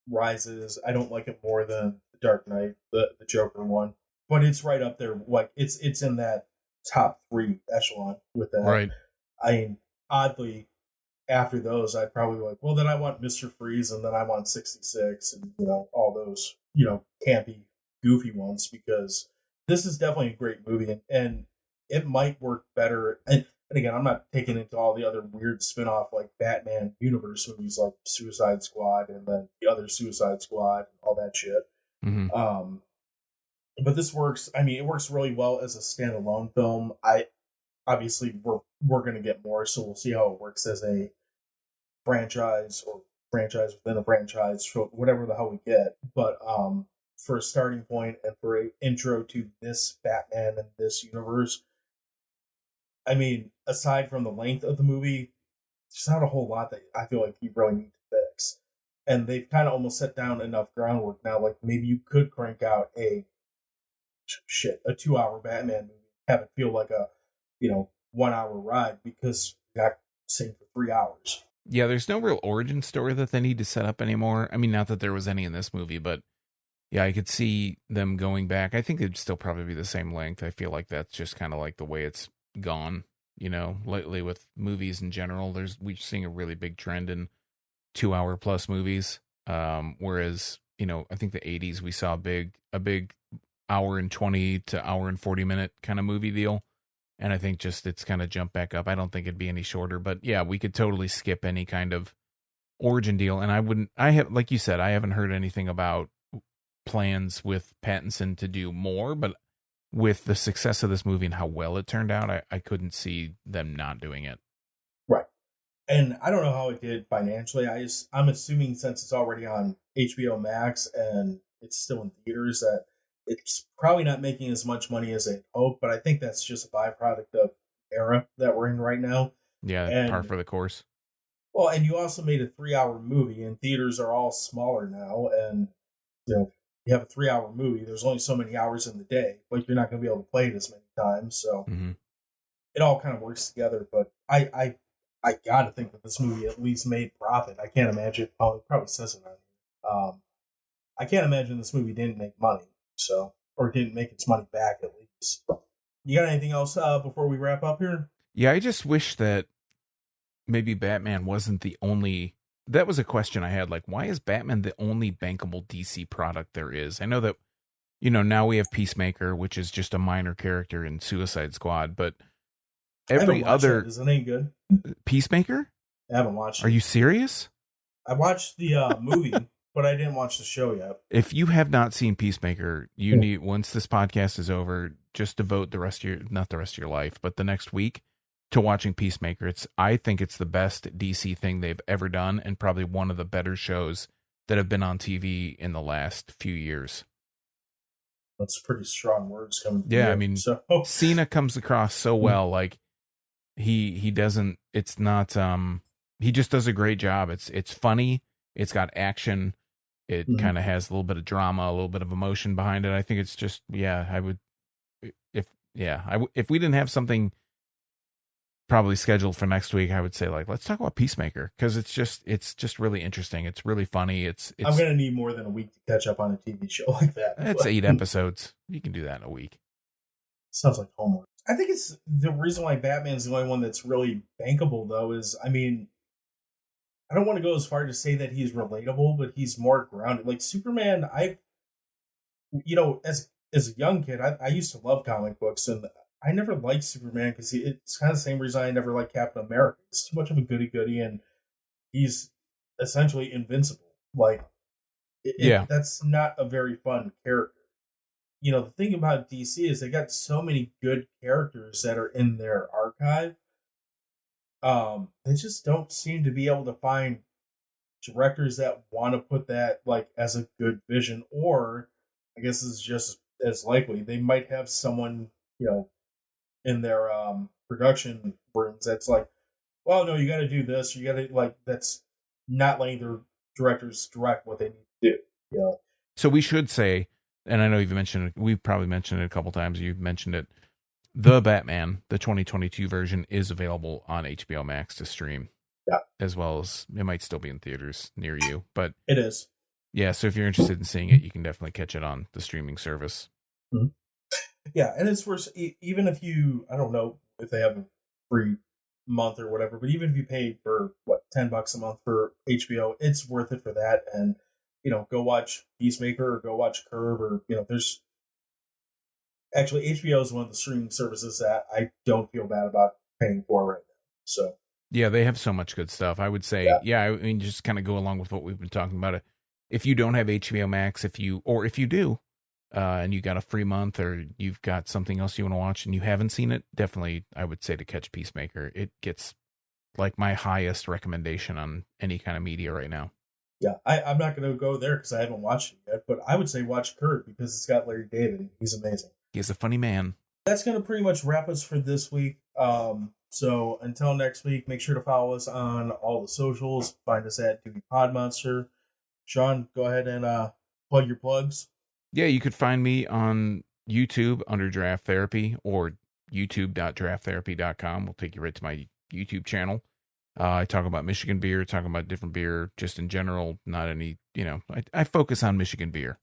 Rises. I don't like it more than The Dark Knight, the Joker one. But it's right up there. Like it's in that top 3 echelon with that. Right. I mean, oddly, after those, I'd probably be like, well, then I want Mr. Freeze, and then I want 66, and all those campy, goofy ones, because this is definitely a great movie, and it might work better. And again, I'm not taking into all the other weird spin-off like Batman universe movies like Suicide Squad and then the other Suicide Squad and all that shit. Mm-hmm. But this works. I mean, it works really well as a standalone film. Obviously we're going to get more, so we'll see how it works as a franchise or franchise within a franchise, whatever the hell we get. But for a starting point and for an intro to this Batman and this universe, I mean, aside from the length of the movie, there's not a whole lot that I feel like you really need to fix. And they've kind of almost set down enough groundwork now. Like maybe you could crank out a 2-hour Batman movie, have it feel like a 1-hour ride, because you got sing for 3 hours. Yeah, there's no real origin story that they need to set up anymore. I mean, not that there was any in this movie, but yeah, I could see them going back. I think it'd still probably be the same length. I feel like that's just kind of like the way it's gone, lately with movies in general. We're seeing a really big trend in 2-hour plus movies. Whereas, I think the 80s we saw a big hour and 20 to hour and 40 minute kind of movie deal. And I think just it's kind of jumped back up. I don't think it'd be any shorter, but yeah, we could totally skip any kind of origin deal. And like you said, I haven't heard anything about plans with Pattinson to do more, but with the success of this movie and how well it turned out, I couldn't see them not doing it. Right. And I don't know how it did financially. I'm assuming since it's already on HBO Max and it's still in theaters that it's probably not making as much money as they hoped, but I think that's just a byproduct of the era that we're in right now. Yeah, par And for the course. well, and you also made a 3 hour movie, and theaters are all smaller now, and you have a 3 hour movie. There's only so many hours in the day, but you're not going to be able to play it as many times, so Mm-hmm. it all kind of works together. But I gotta think that this movie at least made profit. I can't imagine. Oh, it probably says it on here. I can't imagine this movie didn't make money, so or didn't make its money back at least. You got anything else before we wrap up here? Yeah, I just wish that maybe Batman wasn't the only. That was a question I had. Like, why is Batman the only bankable DC product there is? I know that, now we have Peacemaker, which is just a minor character in Suicide Squad, but every other. Is it any good? Peacemaker? I haven't watched it. Are you serious? I watched the movie, but I didn't watch the show yet. If you have not seen Peacemaker, you need, once this podcast is over, just devote not the rest of your life, but the next week to watching Peacemaker. I think it's the best DC thing they've ever done, and probably one of the better shows that have been on TV in the last few years. That's pretty strong words coming from Yeah, you. I mean, So Cena comes across so well. Like he doesn't. It's not. He just does a great job. It's funny. It's got action. It kind of has a little bit of drama, a little bit of emotion behind it. I think it's just, I would, if we didn't have something probably scheduled for next week, I would say, like, let's talk about Peacemaker, because it's just really interesting. It's really funny. It's I'm gonna need more than a week to catch up on a TV show like that. It's 8 episodes. You can do that in a week. Sounds like homework. I think it's the reason why Batman's the only one that's really bankable, though, is, I mean, I don't want to go as far to say that he's relatable, but he's more grounded. Like Superman, as a young kid, I used to love comic books, and I never liked Superman because it's kind of the same reason I never liked Captain America. It's too much of a goody-goody, and he's essentially invincible. Like, that's not a very fun character. The thing about DC is they got so many good characters that are in their archive. They just don't seem to be able to find directors that want to put that like as a good vision, or I guess it's just as likely they might have someone in their production rooms that's like, well, no, you got to do this, you got to, like, that's not letting their directors direct what they need to do. So we should say, and I know you've mentioned it, we've probably mentioned it a couple times, you've mentioned it, The Batman, the 2022 version, is available on HBO Max to stream. Yeah. As well as it might still be in theaters near you. But it is. Yeah, so if you're interested in seeing it, you can definitely catch it on the streaming service. Mm-hmm. Yeah, and it's worth, even if you, I don't know if they have a free month or whatever, but even if you pay for $10 a month for HBO, it's worth it for that. And go watch Peacemaker or go watch Curb, or there's actually HBO is one of the streaming services that I don't feel bad about paying for right now. So yeah, they have so much good stuff. I would say, I mean, just kind of go along with what we've been talking about. If you don't have HBO Max, if you do, and you got a free month, or you've got something else you want to watch and you haven't seen it, definitely I would say to catch Peacemaker. It gets like my highest recommendation on any kind of media right now. Yeah, I'm not going to go there because I haven't watched it yet, but I would say watch Curb because it's got Larry David. He's amazing. He's a funny man. That's going to pretty much wrap us for this week. So until next week, make sure to follow us on all the socials. Find us at Dewey Pod Monster. Sean, go ahead and plug your plugs. Yeah, you could find me on YouTube under Draft Therapy, or youtube.drafttherapy.com. We'll take you right to my YouTube channel. I talk about Michigan beer, talking about different beer, just in general, not any, I focus on Michigan beer.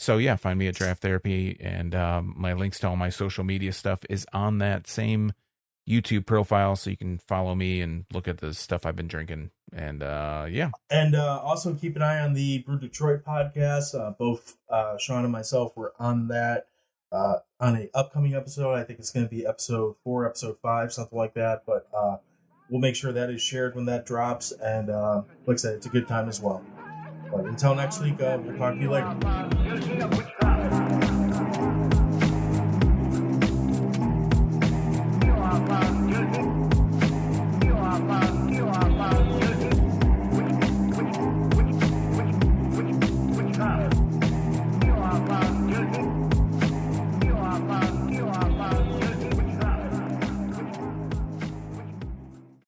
So yeah, find me at Draft Therapy, and my links to all my social media stuff is on that same YouTube profile, so you can follow me and look at the stuff I've been drinking. And yeah. And also keep an eye on the Brew Detroit podcast. Both Sean and myself were on that on an upcoming episode. I think it's going to be episode 4, episode 5, something like that. But we'll make sure that is shared when that drops. And like I said, it's a good time as well. But until next week, we'll talk to you later.